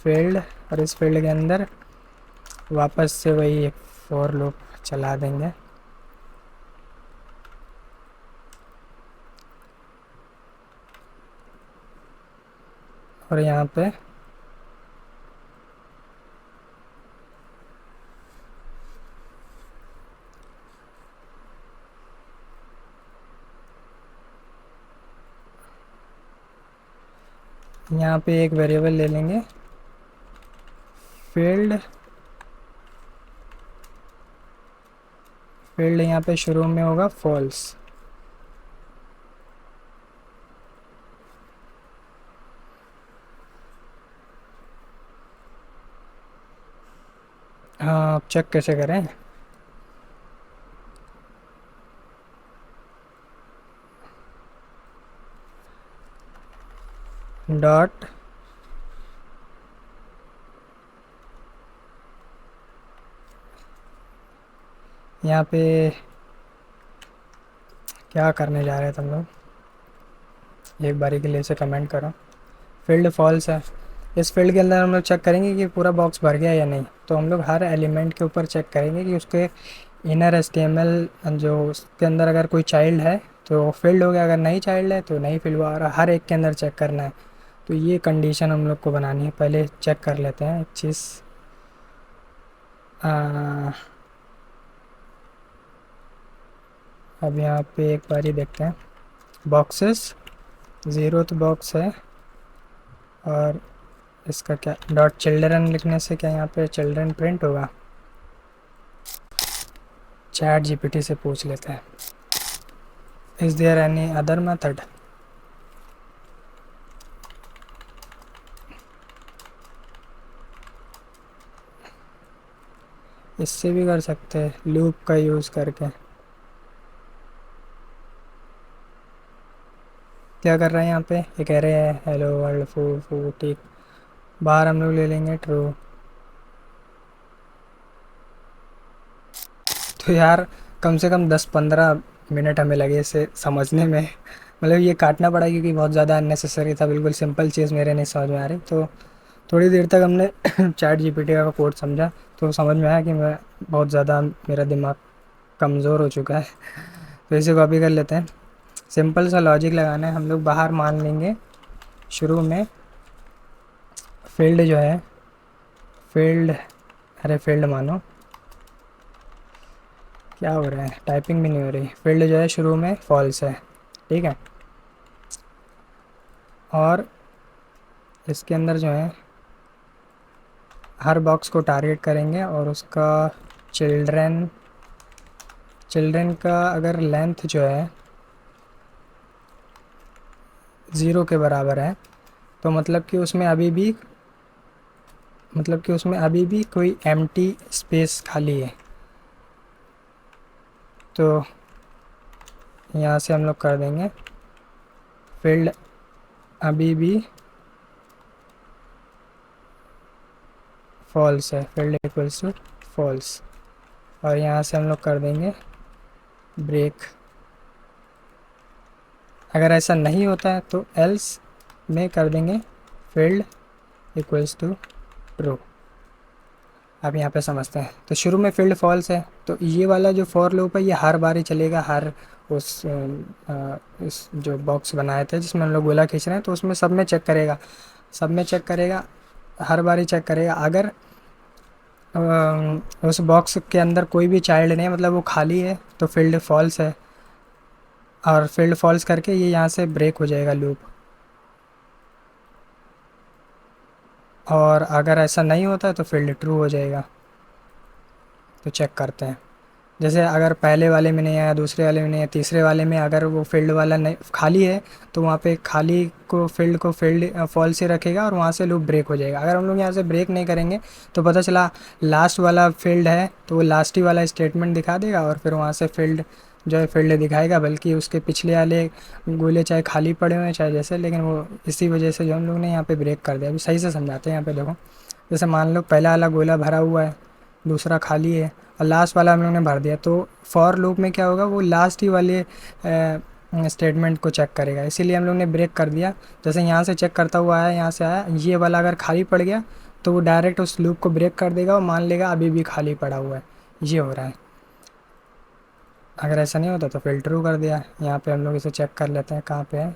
फील्ड, और इस फील्ड के अंदर वापस से वही फॉर लूप चला देंगे। और यहाँ पे एक वेरिएबल ले लेंगे फील्ड। फील्ड यहाँ पे शुरू में होगा फॉल्स। हाँ अब चेक कैसे करें, डॉट यहाँ पे क्या करने जा रहे थे हम लोग, एक बारी के लिए इसे कमेंट करो। फील्ड फॉल्स है, इस फील्ड के अंदर हम लोग चेक करेंगे कि पूरा बॉक्स भर गया या नहीं। तो हम लोग हर एलिमेंट के ऊपर चेक करेंगे कि उसके इनर एचटीएमएल जो उसके अंदर अगर कोई चाइल्ड है तो फील्ड हो गया, अगर नहीं चाइल्ड है तो नहीं फील्ड हुआ, और हर एक के अंदर चेक करना है। तो ये कंडीशन हम लोग को बनानी है। पहले चेक कर लेते हैं एक चीज़। अब यहाँ पे एक बारी देखते हैं, बॉक्सेस ज़ीरो तो बॉक्स है, और इसका क्या डॉट चिल्ड्रन लिखने से क्या यहाँ पे चिल्ड्रन प्रिंट होगा। चैट जीपीटी से पूछ लेते हैं, is there any other method. इससे भी कर सकते हैं लूप का यूज़ करके। क्या कर रहे हैं यहाँ पे, ये कह रहे हैं हेलो वर्ल्ड फूड फूड, ठीक। बाहर हम लोग ले लेंगे ट्रू। तो यार कम से कम 10-15 मिनट हमें लगे इसे समझने में। मतलब ये काटना पड़ा क्योंकि बहुत ज़्यादा अननेसेसरी था, बिल्कुल सिंपल चीज़ मेरे नहीं समझ में आ रही। तो थोड़ी देर तक हमने चैट जीपीटी का कोड समझा, तो समझ में आया कि मैं बहुत ज़्यादा मेरा दिमाग कमज़ोर हो चुका है। तो इसे कॉपी कर लेते हैं। सिंपल सा लॉजिक लगाना है। हम लोग बाहर मान लेंगे शुरू में फील्ड जो है, फील्ड, अरे फील्ड मानो, क्या हो रहा है, टाइपिंग भी नहीं हो रही। फील्ड जो है शुरू में फॉल्स है, ठीक है। और इसके अंदर जो है हर बॉक्स को टारगेट करेंगे और उसका चिल्ड्रन, चिल्ड्रन का अगर लेंथ जो है 0 के बराबर है तो मतलब कि उसमें अभी भी कोई एम्प्टी स्पेस खाली है। तो यहाँ से हम लोग कर देंगे फील्ड अभी भी फॉल्स है, फील्ड इक्वल्स टू फॉल्स। और यहाँ से हम लोग कर देंगे ब्रेक। अगर ऐसा नहीं होता है तो एल्स में कर देंगे फील्ड इक्वल्स टू ट्रू। अब यहाँ पे समझते हैं। तो शुरू में फील्ड फॉल्स है तो ये वाला जो फॉर लूप है ये हर बार ही चलेगा। हर इस जो बॉक्स बनाए थे जिसमें हम लोग गोला खींच रहे हैं तो उसमें सब में चेक करेगा, सब में चेक करेगा, हर बार ही चेक करेगा। अगर उस बॉक्स के अंदर कोई भी चाइल्ड नहीं है, मतलब वो खाली है, तो फील्ड फॉल्स है। और फील्ड फॉल्स करके ये यहाँ से ब्रेक हो जाएगा लूप। और अगर ऐसा नहीं होता है तो फील्ड ट्रू हो जाएगा। तो चेक करते हैं। जैसे अगर पहले वाले में नहीं आया, दूसरे वाले में नहीं आया, तीसरे वाले में अगर वो फील्ड वाला नहीं खाली है तो वहाँ पे खाली को फील्ड फॉल्स ही रखेगा और वहाँ से लूप ब्रेक हो जाएगा। अगर हम लोग यहाँ से ब्रेक नहीं करेंगे तो पता चला लास्ट वाला फील्ड है तो वो लास्ट ही वाला स्टेटमेंट दिखा देगा और फिर वहाँ से फील्ड जो है फील्ड दिखाएगा, बल्कि उसके पिछले वाले गोले चाहे खाली पड़े हुए चाहे जैसे, लेकिन वो इसी वजह से जो हम लोग ने यहाँ पे ब्रेक कर दिया। अभी सही से समझाते हैं। यहाँ पे देखो, जैसे मान लो पहला वाला गोला भरा हुआ है, दूसरा खाली है और लास्ट वाला हम लोग ने भर दिया, तो फॉर लूप में क्या होगा, वो लास्ट ही वाले स्टेटमेंट को चेक करेगा। इसीलिए हम लोग ने ब्रेक कर दिया। जैसे यहाँ से चेक करता हुआ आया, यहाँ से आया, ये वाला अगर खाली पड़ गया तो वो डायरेक्ट उस लूप को ब्रेक कर देगा और मान लेगा अभी भी खाली पड़ा हुआ है। ये हो रहा है। अगर ऐसा नहीं होता तो फिर ट्रू कर दिया। यहाँ पे हम लोग इसे चेक कर लेते हैं कहाँ पे है।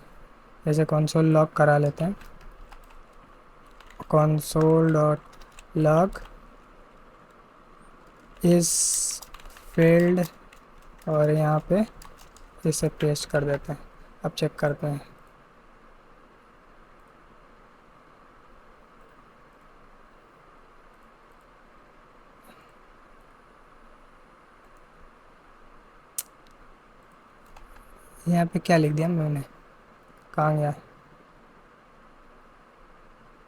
जैसे कंसोल लॉग करा लेते हैं, कंसोल डॉट लॉग इस फील्ड, और यहाँ पे इसे पेस्ट कर देते हैं। अब चेक करते हैं। यहाँ पे क्या लिख दिया हम लोगों ने, कहाँ गया,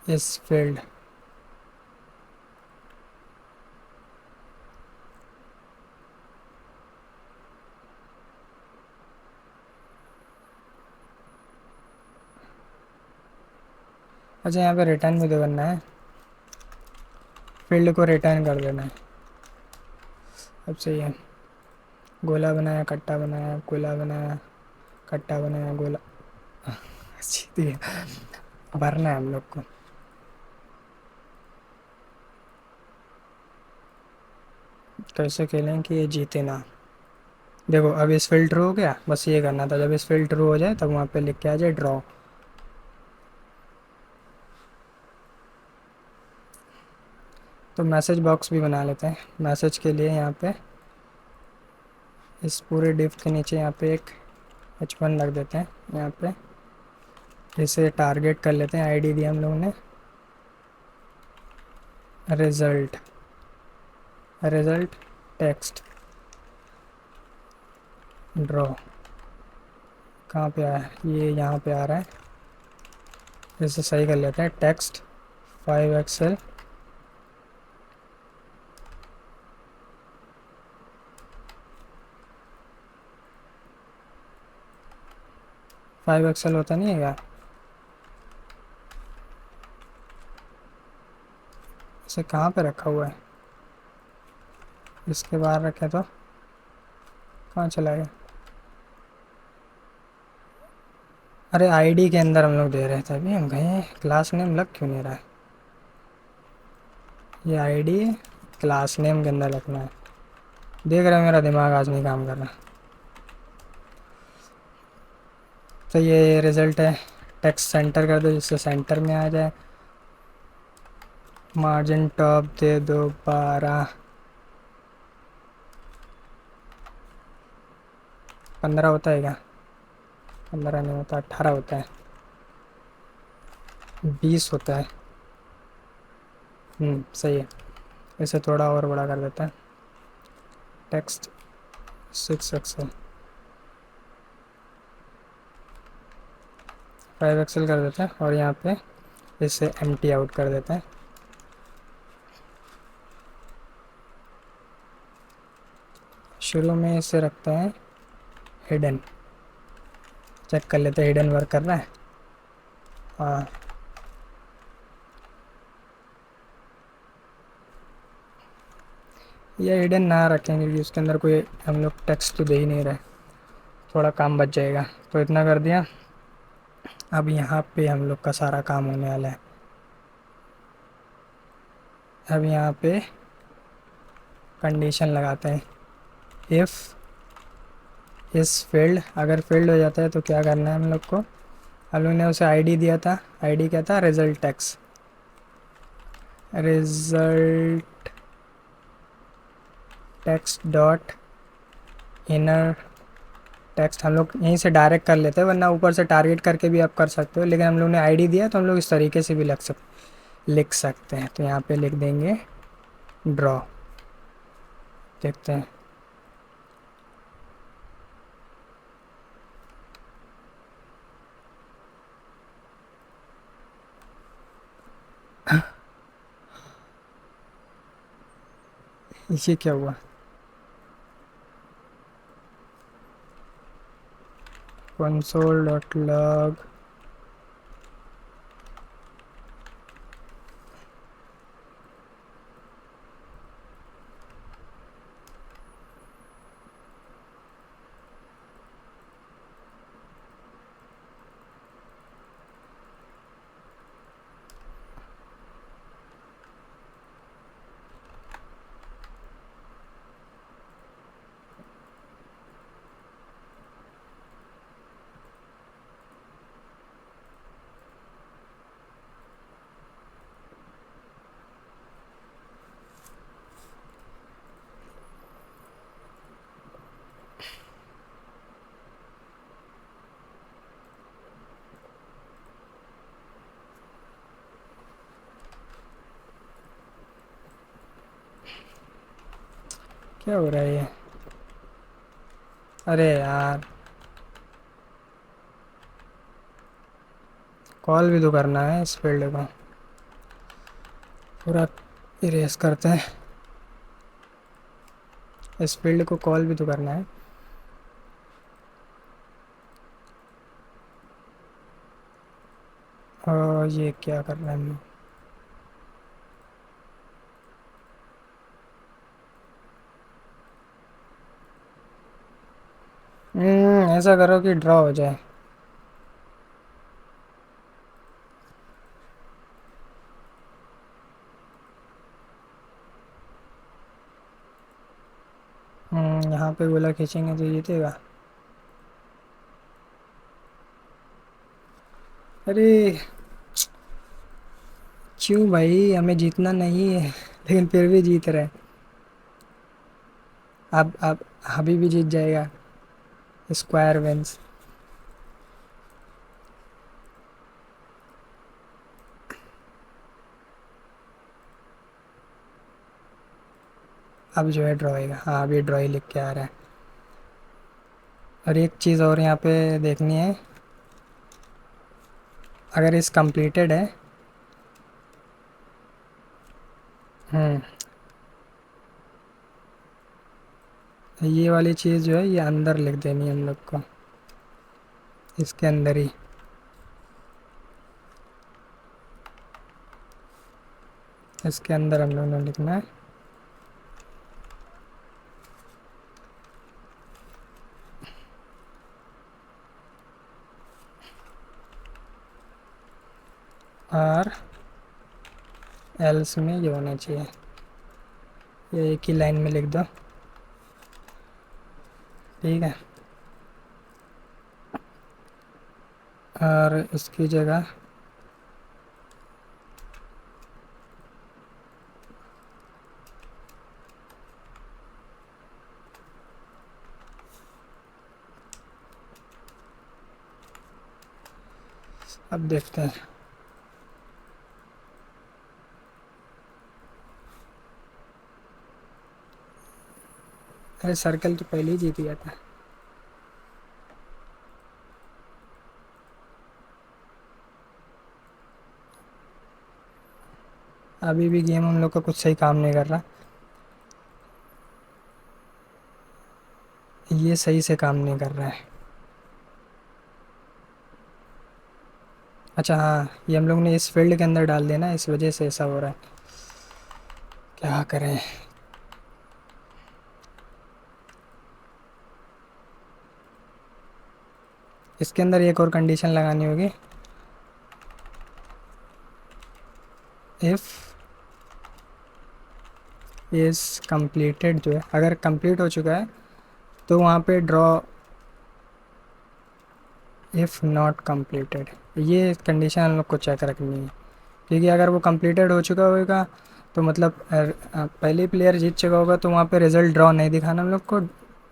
इस फील्ड। अच्छा, यहाँ पे रिटर्न भी तो करना है, फील्ड को रिटर्न कर देना है। अब सही है। गोला बनाया, कट्टा बनाया, गोला बनाया, कट्टा बनाया, गोला। अच्छी है, भरना है हम लोग को। कैसे खेलें कि ये जीते ना। देखो अब इस फिल्टर हो गया, बस ये करना था। जब इस फिल्टर हो जाए तब वहाँ पे लिख के आ जाए ड्रॉ। तो मैसेज बॉक्स भी बना लेते हैं। मैसेज के लिए यहाँ पे इस पूरे डिव के नीचे यहाँ पे एक h1 रख देते हैं। यहाँ पे इसे टारगेट कर लेते हैं। आईडी दिया हम लोगों ने रिज़ल्ट, रिज़ल्ट टेक्स्ट ड्रॉ। कहाँ पे आया, ये यहाँ पे आ रहा है। इसे सही कर लेते हैं। टेक्स्ट 5 एक्सेल, फाइव एक्सेल होता नहीं है क्या, इसे कहाँ पे रखा हुआ है, इसके बाहर रखे तो कहाँ चला गया। अरे आईडी के अंदर हम लोग दे रहे थे, अभी हम गए। क्लास नेम लग क्यों नहीं रहा है, ये आईडी क्लास नेम के अंदर रखना है। देख रहे हो मेरा दिमाग आज नहीं काम कर रहा। तो ये रिज़ल्ट है। टेक्स्ट सेंटर कर दो जिससे सेंटर में आ जाए। मार्जिन टॉप दे दो 12, 15 होता है क्या? 15 नहीं होता, 18 होता है, 20 होता है। सही है। इसे थोड़ा और बड़ा कर देता है। टेक्स्ट 6 एक्सल, 5 एक्सल कर देता है और यहाँ पे इसे एम्प्टी आउट कर देता है। शुरू में इसे रखते हैं हिडन। चेक कर लेते हैं हिडन वर्क कर रहा है। हाँ, ये हिडन ना रखेंगे क्योंकि उसके अंदर कोई हम लोग टेक्स्ट तो दे ही नहीं रहे, थोड़ा काम बच जाएगा। तो इतना कर दिया। अब यहाँ पे हम लोग का सारा काम होने वाला है। अब यहाँ पे कंडीशन लगाते हैं। इफ़ इस फील्ड, अगर फील्ड हो जाता है तो क्या करना है हम लोग को? हम लोग ने उसे आईडी दिया था। आईडी क्या था? Result text. Result text dot inner text. हम लोग यहीं से डायरेक्ट कर लेते हैं, वरना ऊपर से टारगेट करके भी आप कर सकते हो, लेकिन हम लोग ने आईडी दिया तो हम लोग इस तरीके से भी लिख सकते हैं। तो यहाँ पे लिख देंगे ड्रॉ। देखते हैं। ये क्या हुआ? Console dot log. क्या हो रहा है ये? अरे यार, कॉल भी तो करना है इस फील्ड को। पूरा इरेज करते हैं। इस फील्ड को कॉल भी तो करना है। और ये क्या कर रहे हैं हम लोग? ऐसा करो कि ड्रॉ हो जाए। यहाँ पे गोला खींचेंगे तो जीतेगा। अरे क्यों भाई, हमें जीतना नहीं है लेकिन फिर भी जीत रहे हैं। अब अभी भी जीत जाएगा। Square wins. अब जो है ड्रॉ होएगा। हाँ, अभी ड्रॉ ही लिख के आ रहा है। और एक चीज़ और यहाँ पे देखनी है। अगर इस कंप्लीटेड है। हम्म ये वाली चीज़ जो है ये अंदर लिख देनी है हम लोग को, इसके अंदर ही। इसके अंदर हम लोग ने लिखना है और एल्स में ये होना चाहिए। ये एक ही लाइन में लिख दो। ठीक है। और इसकी जगह अब देखते हैं। अरे सर्कल तो पहले ही जीत गया था। अभी भी गेम हम लोग का कुछ सही काम नहीं कर रहा। ये सही से काम नहीं कर रहा है। अच्छा हाँ, ये हम लोग ने इस फील्ड के अंदर डाल देना, इस वजह से ऐसा हो रहा है। क्या करें। इसके अंदर एक और कंडीशन लगानी होगी। इफ़ इज़ कंप्लीटेड, जो है अगर कंप्लीट हो चुका है तो वहाँ पे ड्रॉ, इफ़ नॉट कंप्लीटेड, ये कंडीशन हम लोग को चेक रखनी है। क्योंकि अगर वो कंप्लीटेड हो चुका होगा तो मतलब पहले प्लेयर जीत चुका होगा तो वहाँ पे रिज़ल्ट ड्रॉ नहीं दिखाना हम लोग को।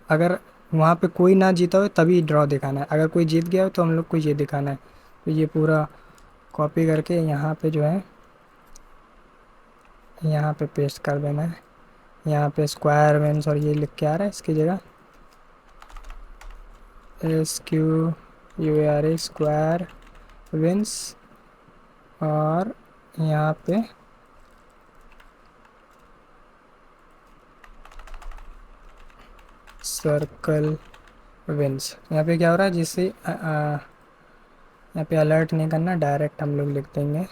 अगर वहाँ पे कोई ना जीता हो तभी ड्रॉ दिखाना है, अगर कोई जीत गया हो तो हम लोग को ये दिखाना है। तो ये पूरा कॉपी करके यहाँ पे जो है, यहाँ पे पेस्ट कर देना है। यहाँ पे स्क्वायर विंस और ये लिख के आ रहा है इसकी जगह, SQUARE स्क्वायर विंस। और यहाँ पे सर्कल विंस। यहाँ पे क्या हो रहा है, जिससे यहाँ पे अलर्ट नहीं करना, डायरेक्ट हम लोग लिख देंगे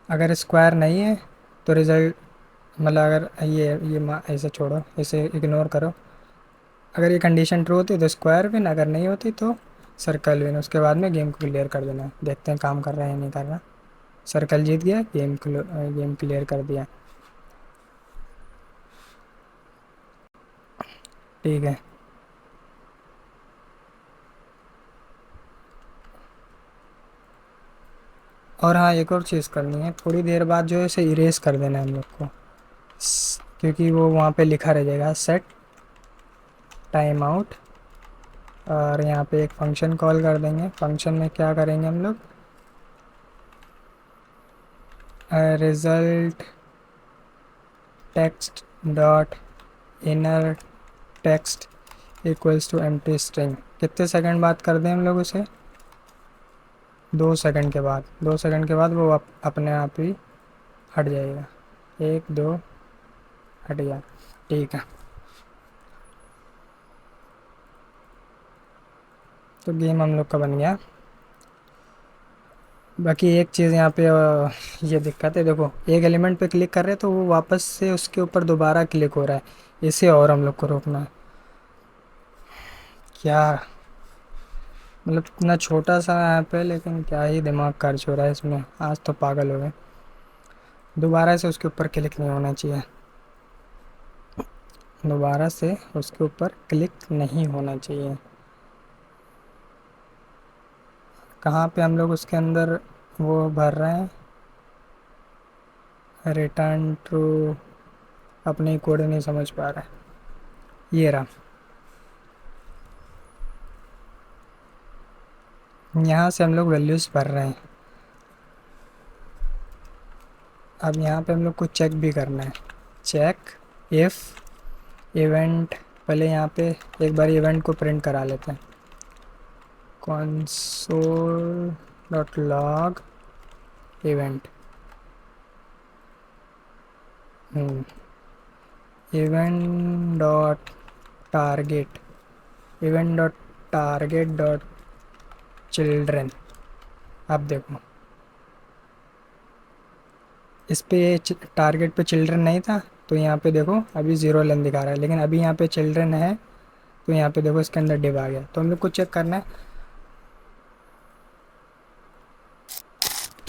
अगर स्क्वायर नहीं है तो रिज़ल्ट, मतलब अगर ये ऐसे छोड़ो, इसे इग्नोर करो। अगर ये कंडीशन ट्रू होती तो स्क्वायर विन, अगर नहीं होती तो सर्कल विन। उसके बाद में गेम को क्लियर कर देना। देखते हैं काम कर रहा है या नहीं कर रहा। सर्कल जीत गया, गेम क्लियर कर दिया। ठीक है। और हाँ, एक और चीज़ करनी है, थोड़ी देर बाद जो है इसे इरेज कर देना है हम लोग को। क्योंकि वो वहाँ पे लिखा रह जाएगा सेट टाइम आउट। और यहाँ पे एक फंक्शन कॉल कर देंगे। फंक्शन में क्या करेंगे हम लोग, result text dot inner text equals to empty string. कितने सेकंड बाद कर दें हम लोग उसे, 2 सेकंड के बाद। 2 सेकंड के बाद वो अपने आप ही हट जाएगा। 1 2 हट गया। ठीक है। तो गेम हम लोग का बन गया। बाकी एक चीज़ यहाँ पे ये दिक्कत है, देखो एक एलिमेंट पे क्लिक कर रहे हैं तो वो वापस से उसके ऊपर दोबारा क्लिक हो रहा है। इसे और हम लोग को रोकना है। क्या मतलब, इतना छोटा सा ऐप है लेकिन क्या ही दिमाग खर्च हो रहा है इसमें, आज तो पागल हो गए। दोबारा से उसके ऊपर क्लिक नहीं होना चाहिए, दोबारा से उसके ऊपर क्लिक नहीं होना चाहिए। कहाँ पे हम लोग उसके अंदर वो भर रहे हैं, रिटर्न ट्रू, अपने कोड नहीं समझ पा रहा है। ये रहा, यहाँ से हम लोग वैल्यूज़ भर रहे हैं। अब यहाँ पे हम लोग को चेक भी करना है। चेक इफ़ इवेंट, पहले यहाँ पे एक बार इवेंट को प्रिंट करा लेते हैं। console dot log event, event dot target, event dot target dot children. अब देखो इस पे टारगेट पे चिल्ड्रन नहीं था तो यहाँ पे देखो अभी 0 लेन दिखा रहा है, लेकिन अभी यहाँ पे चिल्ड्रन है तो यहाँ पे देखो इसके अंदर डिव आ गया। तो हम लोग को चेक करना है।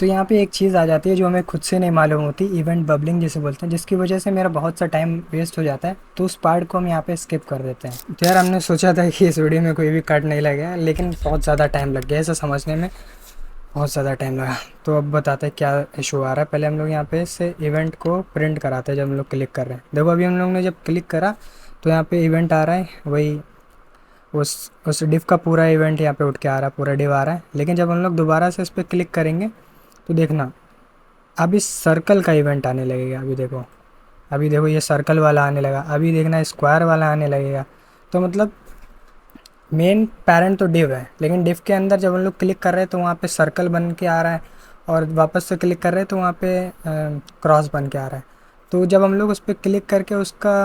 तो यहाँ पे एक चीज़ आ जाती है जो हमें खुद से नहीं मालूम होती, इवेंट बबलिंग जिसे बोलते हैं, जिसकी वजह से मेरा बहुत सा टाइम वेस्ट हो जाता है। तो उस पार्ट को हम यहाँ पे स्किप कर देते हैं। तो यार हमने सोचा था कि इस वीडियो में कोई भी कट नहीं लगेगा, लेकिन बहुत ज़्यादा टाइम लग गया इसे समझने में, बहुत ज़्यादा टाइम लगा। तो अब बताते हैं क्या इशू आ रहा है। पहले हम लोग यहाँ पे से इवेंट को प्रिंट कराते हैं जब हम लोग क्लिक कर रहे हैं। देखो अभी हम लोग ने जब क्लिक करा तो यहाँ पे इवेंट आ रहा है, वही उस डिव का पूरा इवेंट यहाँ पे उठ के आ रहा है, पूरा डिव आ रहा है। लेकिन जब हम लोग दोबारा से इस पर क्लिक करेंगे तो देखना अब इस सर्कल का इवेंट आने लगेगा। अभी देखो ये सर्कल वाला आने लगा, अभी देखना स्क्वायर वाला आने लगेगा। तो मतलब मेन पैरेंट तो डिव है, लेकिन डिव के अंदर जब हम लोग क्लिक कर रहे हैं तो वहाँ पे सर्कल बन के आ रहा है, और वापस से क्लिक कर रहे हैं तो वहाँ पे क्रॉस बन के आ रहा है। तो जब हम लोग उस पर क्लिक करके उसका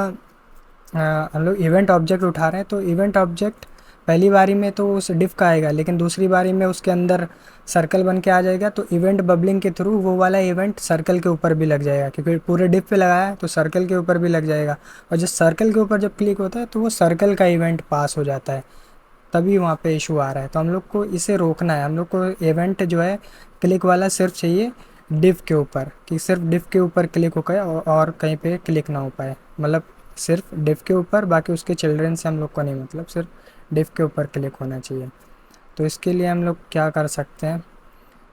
हम लोग इवेंट ऑब्जेक्ट उठा रहे हैं, तो इवेंट ऑब्जेक्ट पहली बारी में तो उस डिव का आएगा, लेकिन दूसरी बारी में उसके अंदर सर्कल बन के आ जाएगा। तो इवेंट बबलिंग के थ्रू वो वाला इवेंट सर्कल के ऊपर भी लग जाएगा, क्योंकि पूरे डिव पे लगाया है तो सर्कल के ऊपर भी लग जाएगा। और जब सर्कल के ऊपर जब क्लिक होता है तो वो सर्कल का इवेंट पास हो जाता है, तभी वहाँ पे इशू आ रहा है। तो हम लोग को इसे रोकना है। हम लोग को इवेंट जो है क्लिक वाला सिर्फ चाहिए डिव के ऊपर, कि सिर्फ डिव के ऊपर क्लिक हो पाए और कहीं पे क्लिक ना हो पाए। मतलब सिर्फ डिव के ऊपर, बाकी उसके चिल्ड्रन से हम लोग को नहीं मतलब, सिर्फ डिव के ऊपर क्लिक होना चाहिए। तो इसके लिए हम लोग क्या कर सकते हैं,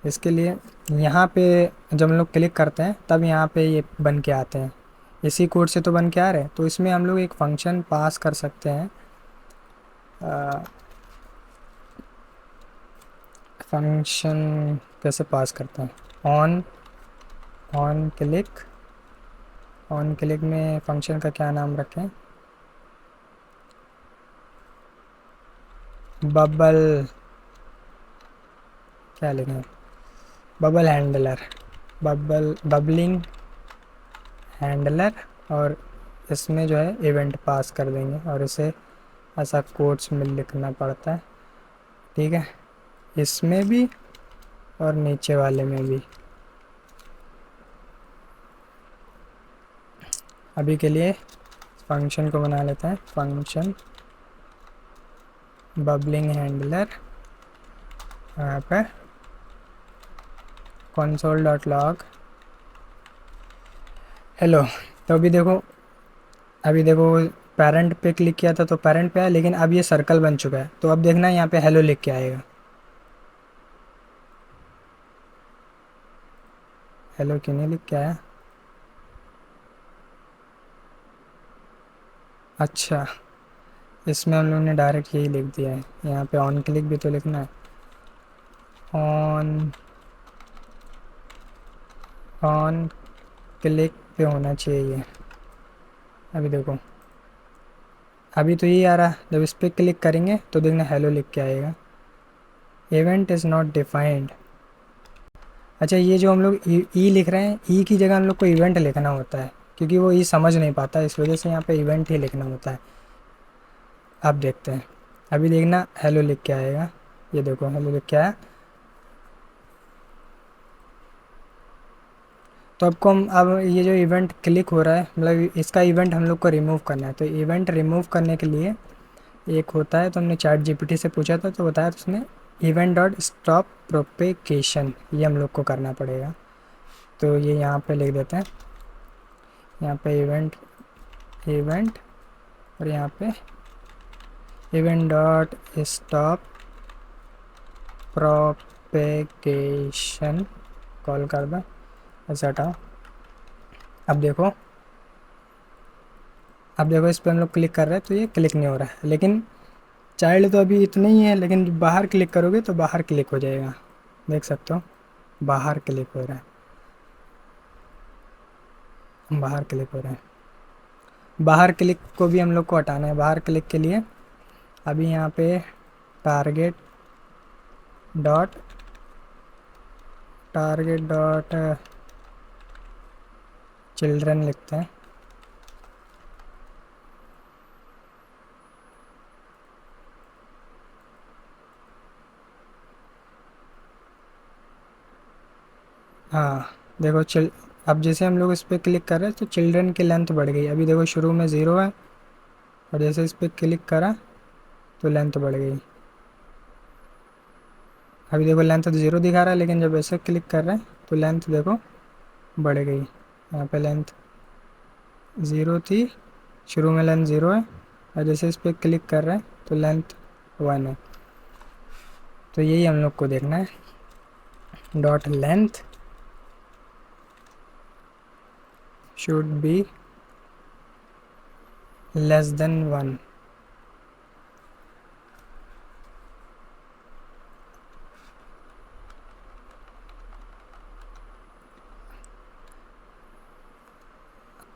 इसके लिए यहाँ पे जब हम लोग क्लिक करते हैं तब यहाँ पे ये बन के आते हैं, इसी कोड से तो बन के आ रहे हैं। तो इसमें हम लोग एक फंक्शन पास कर सकते हैं। फंक्शन कैसे पास करते हैं, on on click, on click में फंक्शन का क्या नाम रखें, बबल, क्या लिखें, बबल हैंडलर, बबलिंग हैंडलर। और इसमें जो है इवेंट पास कर देंगे, और इसे ऐसा कोट्स में लिखना पड़ता है, ठीक है, इसमें भी और नीचे वाले में भी। अभी के लिए फंक्शन को बना लेते हैं, फंक्शन बबलिंग हैंडलर, यहाँ पे console.log हेलो। तो अभी देखो पेरेंट पे क्लिक किया था तो पेरेंट पे आया, लेकिन अब ये सर्कल बन चुका है। तो अब देखना यहाँ पे हेलो लिख के आएगा, हेलो क्यों नहीं लिख के आया, अच्छा इसमें हम लोगों ने डायरेक्ट यही लिख दिया है। यहाँ पे ऑन क्लिक भी तो लिखना है, ऑन ऑन क्लिक पे होना चाहिए ये। अभी देखो अभी तो यही आ रहा है, जब इस पर क्लिक करेंगे तो देखना हेलो लिख के आएगा, इवेंट इज़ नॉट डिफाइंड। अच्छा ये जो हम लोग ई लिख रहे हैं, ई की जगह हम लोग को इवेंट लिखना होता है, क्योंकि वो ई समझ नहीं पाता, इस वजह से यहाँ पे इवेंट ही लिखना होता है। अब देखते हैं, अभी देखना हेलो लिख के आएगा, ये देखो हेलो लिख के आया। तो आपको हम अब ये जो इवेंट क्लिक हो रहा है, मतलब इसका इवेंट हम लोग को रिमूव करना है। तो इवेंट रिमूव करने के लिए एक होता है, तो हमने चैट जीपीटी से पूछा था तो बताया तो उसने इवेंट डॉट स्टॉप प्रोपेगेशन, ये हम लोग को करना पड़ेगा। तो ये यहाँ पे लिख देते हैं, यहाँ पे इवेंट इवेंट और यहाँ पे event dot stop propagation call कर दो, ऐसा हटाओ। अब देखो इस पर हम लोग क्लिक कर रहे हैं तो ये क्लिक नहीं हो रहा है, लेकिन चाइल्ड तो अभी इतना ही है, लेकिन जब बाहर क्लिक करोगे तो बाहर क्लिक हो जाएगा, देख सकते हो बाहर क्लिक हो रहा है, बाहर क्लिक हो रहा है। बाहर क्लिक को भी हम लोग को हटाना है। बाहर क्लिक के लिए अभी यहाँ पे टारगेट डॉट चिल्ड्रन लिखते हैं, हाँ देखो अब जैसे हम लोग इस पर क्लिक कर रहे हैं तो चिल्ड्रन की लेंथ बढ़ गई। अभी देखो शुरू में 0 है, और जैसे इस पर क्लिक करा तो लेंथ बढ़ गई। अभी देखो लेंथ तो 0 दिखा रहा है, लेकिन जब ऐसे क्लिक कर रहे हैं तो लेंथ देखो बढ़ गई। यहाँ पे लेंथ 0 थी, शुरू में लेंथ 0 है, और जैसे इस पर क्लिक कर रहे हैं तो लेंथ 1 है। तो यही हम लोग को देखना है, dot length should be less than 1।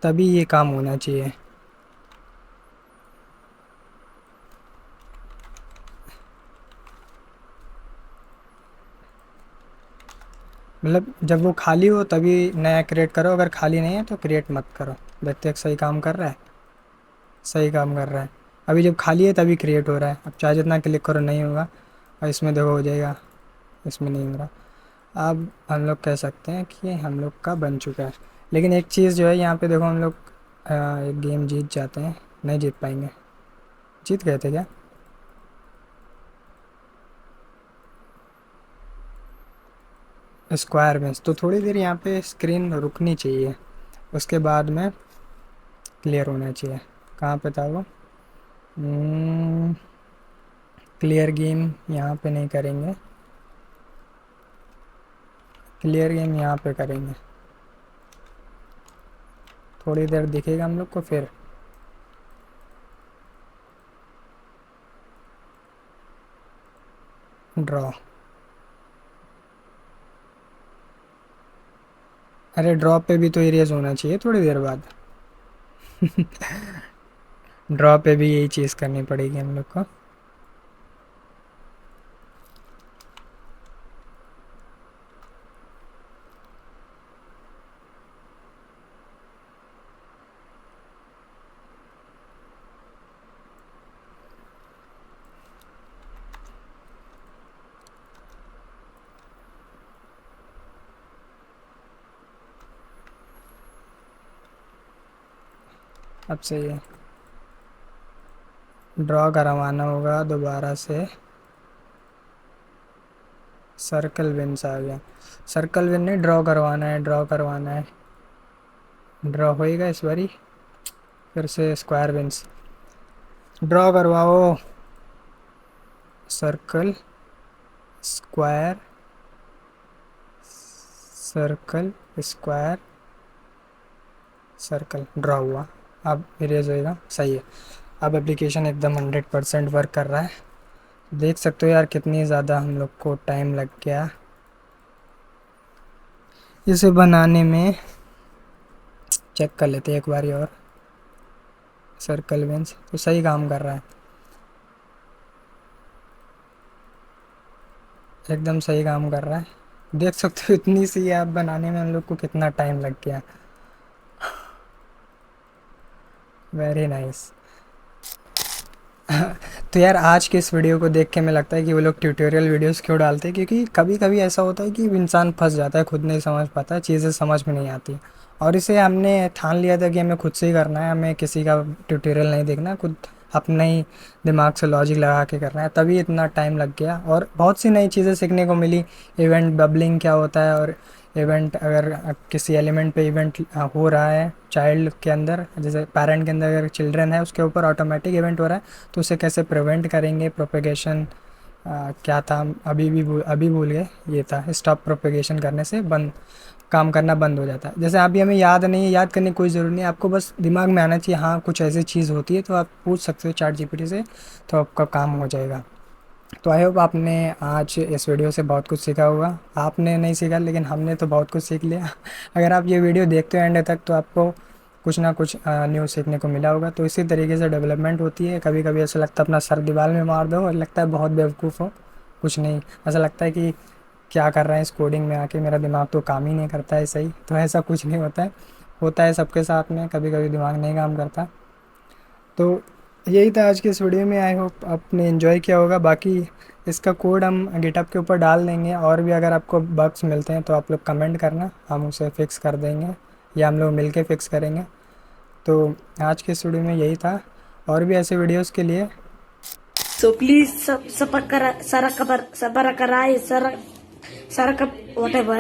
तभी ये काम होना चाहिए। मतलब जब वो खाली हो तभी नया क्रिएट करो, अगर खाली नहीं है तो क्रिएट मत करो। देखते हैं सही काम कर रहा है, सही काम कर रहा है। अभी जब खाली है तभी क्रिएट हो रहा है, अब चाहे जितना क्लिक करो नहीं होगा। और इसमें देखो हो जाएगा, इसमें नहीं हो रहा। अब हम लोग कह सकते हैं कि हम लोग का बन चुका है। लेकिन एक चीज़ जो है यहाँ पे देखो, हम लोग एक गेम जीत जाते हैं, नहीं जीत पाएंगे। जीत गए थे क्या? स्क्वायर में तो थोड़ी देर यहाँ पे स्क्रीन रुकनी चाहिए, उसके बाद में क्लियर होना चाहिए। कहाँ पे था वो? क्लियर गेम यहाँ पे नहीं करेंगे, क्लियर गेम यहाँ पे करेंगे। थोड़ी देर दिखेगा हम लोग को, फिर ड्रॉ। अरे ड्रॉ पे भी तो इरेज होना चाहिए थोड़ी देर बाद। ड्रॉ पे भी यही चीज़ करनी पड़ेगी हम लोग को। अब सही है, ड्रॉ करवाना होगा दोबारा से। सर्कल विंस आ गया, सर्कल विन नहीं, ड्रॉ करवाना है, ड्रॉ करवाना है। ड्रॉ होएगा इस बारी, फिर से स्क्वायर विंस ड्रॉ करवाओ। Circle square, circle square, circle draw हुआ। अब इरेज होएगा, सही है। अब एप्लीकेशन एकदम 100% वर्क कर रहा है। देख सकते हो यार कितनी ज़्यादा हम लोग को टाइम लग गया इसे बनाने में। चेक कर लेते हैं एक बारी और। सर्कल वेंस तो सही काम कर रहा है, एकदम सही काम कर रहा है। देख सकते हो इतनी सी ऐप बनाने में हम लोग को कितना टाइम लग गया। Very nice. तो यार आज के इस वीडियो को देख के मैं लगता है कि वो लोग ट्यूटोरियल वीडियोस क्यों डालते हैं, क्योंकि कभी कभी ऐसा होता है कि इंसान फंस जाता है, खुद नहीं समझ पाता, चीज़ें समझ में नहीं आती। और इसे हमने ठान लिया था कि हमें खुद से ही करना है, हमें किसी का ट्यूटोरियल नहीं देखना, खुद अपने ही दिमाग से लॉजिक लगा के करना है। तभी इतना टाइम लग गया और बहुत सी नई चीज़ें सीखने को मिली। इवेंट बबलिंग क्या होता है, और इवेंट अगर किसी एलिमेंट पे इवेंट हो रहा है चाइल्ड के अंदर, जैसे पेरेंट के अंदर अगर चिल्ड्रन है उसके ऊपर ऑटोमेटिक इवेंट हो रहा है, तो उसे कैसे प्रिवेंट करेंगे। प्रोपेगेशन क्या था, अभी भूल गए, ये था स्टॉप प्रोपेगेशन करने से बंद, काम करना बंद हो जाता है। जैसे अभी हमें याद नहीं है, याद करने की कोई ज़रूरत नहीं है, आपको बस दिमाग में आना चाहिए हाँ कुछ ऐसी चीज़ होती है, तो आप पूछ सकते हो चैट जीपीटी से, तो आपका काम हो जाएगा। तो आई होप आपने आज इस वीडियो से बहुत कुछ सीखा होगा। आपने नहीं सीखा लेकिन हमने तो बहुत कुछ सीख लिया। अगर आप ये वीडियो देखते हो एंड तक तो आपको कुछ ना कुछ न्यू सीखने को मिला होगा। तो इसी तरीके से डेवलपमेंट होती है। कभी कभी ऐसा लगता है अपना सर दीवार में मार दो और लगता है बहुत बेवकूफ़ हो, कुछ नहीं, ऐसा लगता है कि क्या कर रहे हैं इस कोडिंग में आके, मेरा दिमाग तो काम ही नहीं करता है सही। तो ऐसा कुछ नहीं होता है, होता है सबके साथ में, कभी कभी दिमाग नहीं काम करता। तो यही था आज की इस वीडियो में। आई होप आपने एंजॉय किया होगा। बाकी इसका कोड हम गिटहब के ऊपर डाल देंगे, और भी अगर आपको बग्स मिलते हैं तो आप लोग कमेंट करना, हम उसे फिक्स कर देंगे या हम लोग मिलके फिक्स करेंगे। तो आज की इस वीडियो में यही था। और भी ऐसे वीडियोस के लिए So please sub, sub, sub, sub, sub, sub, sub, sub, sub, sub, sub, whatever.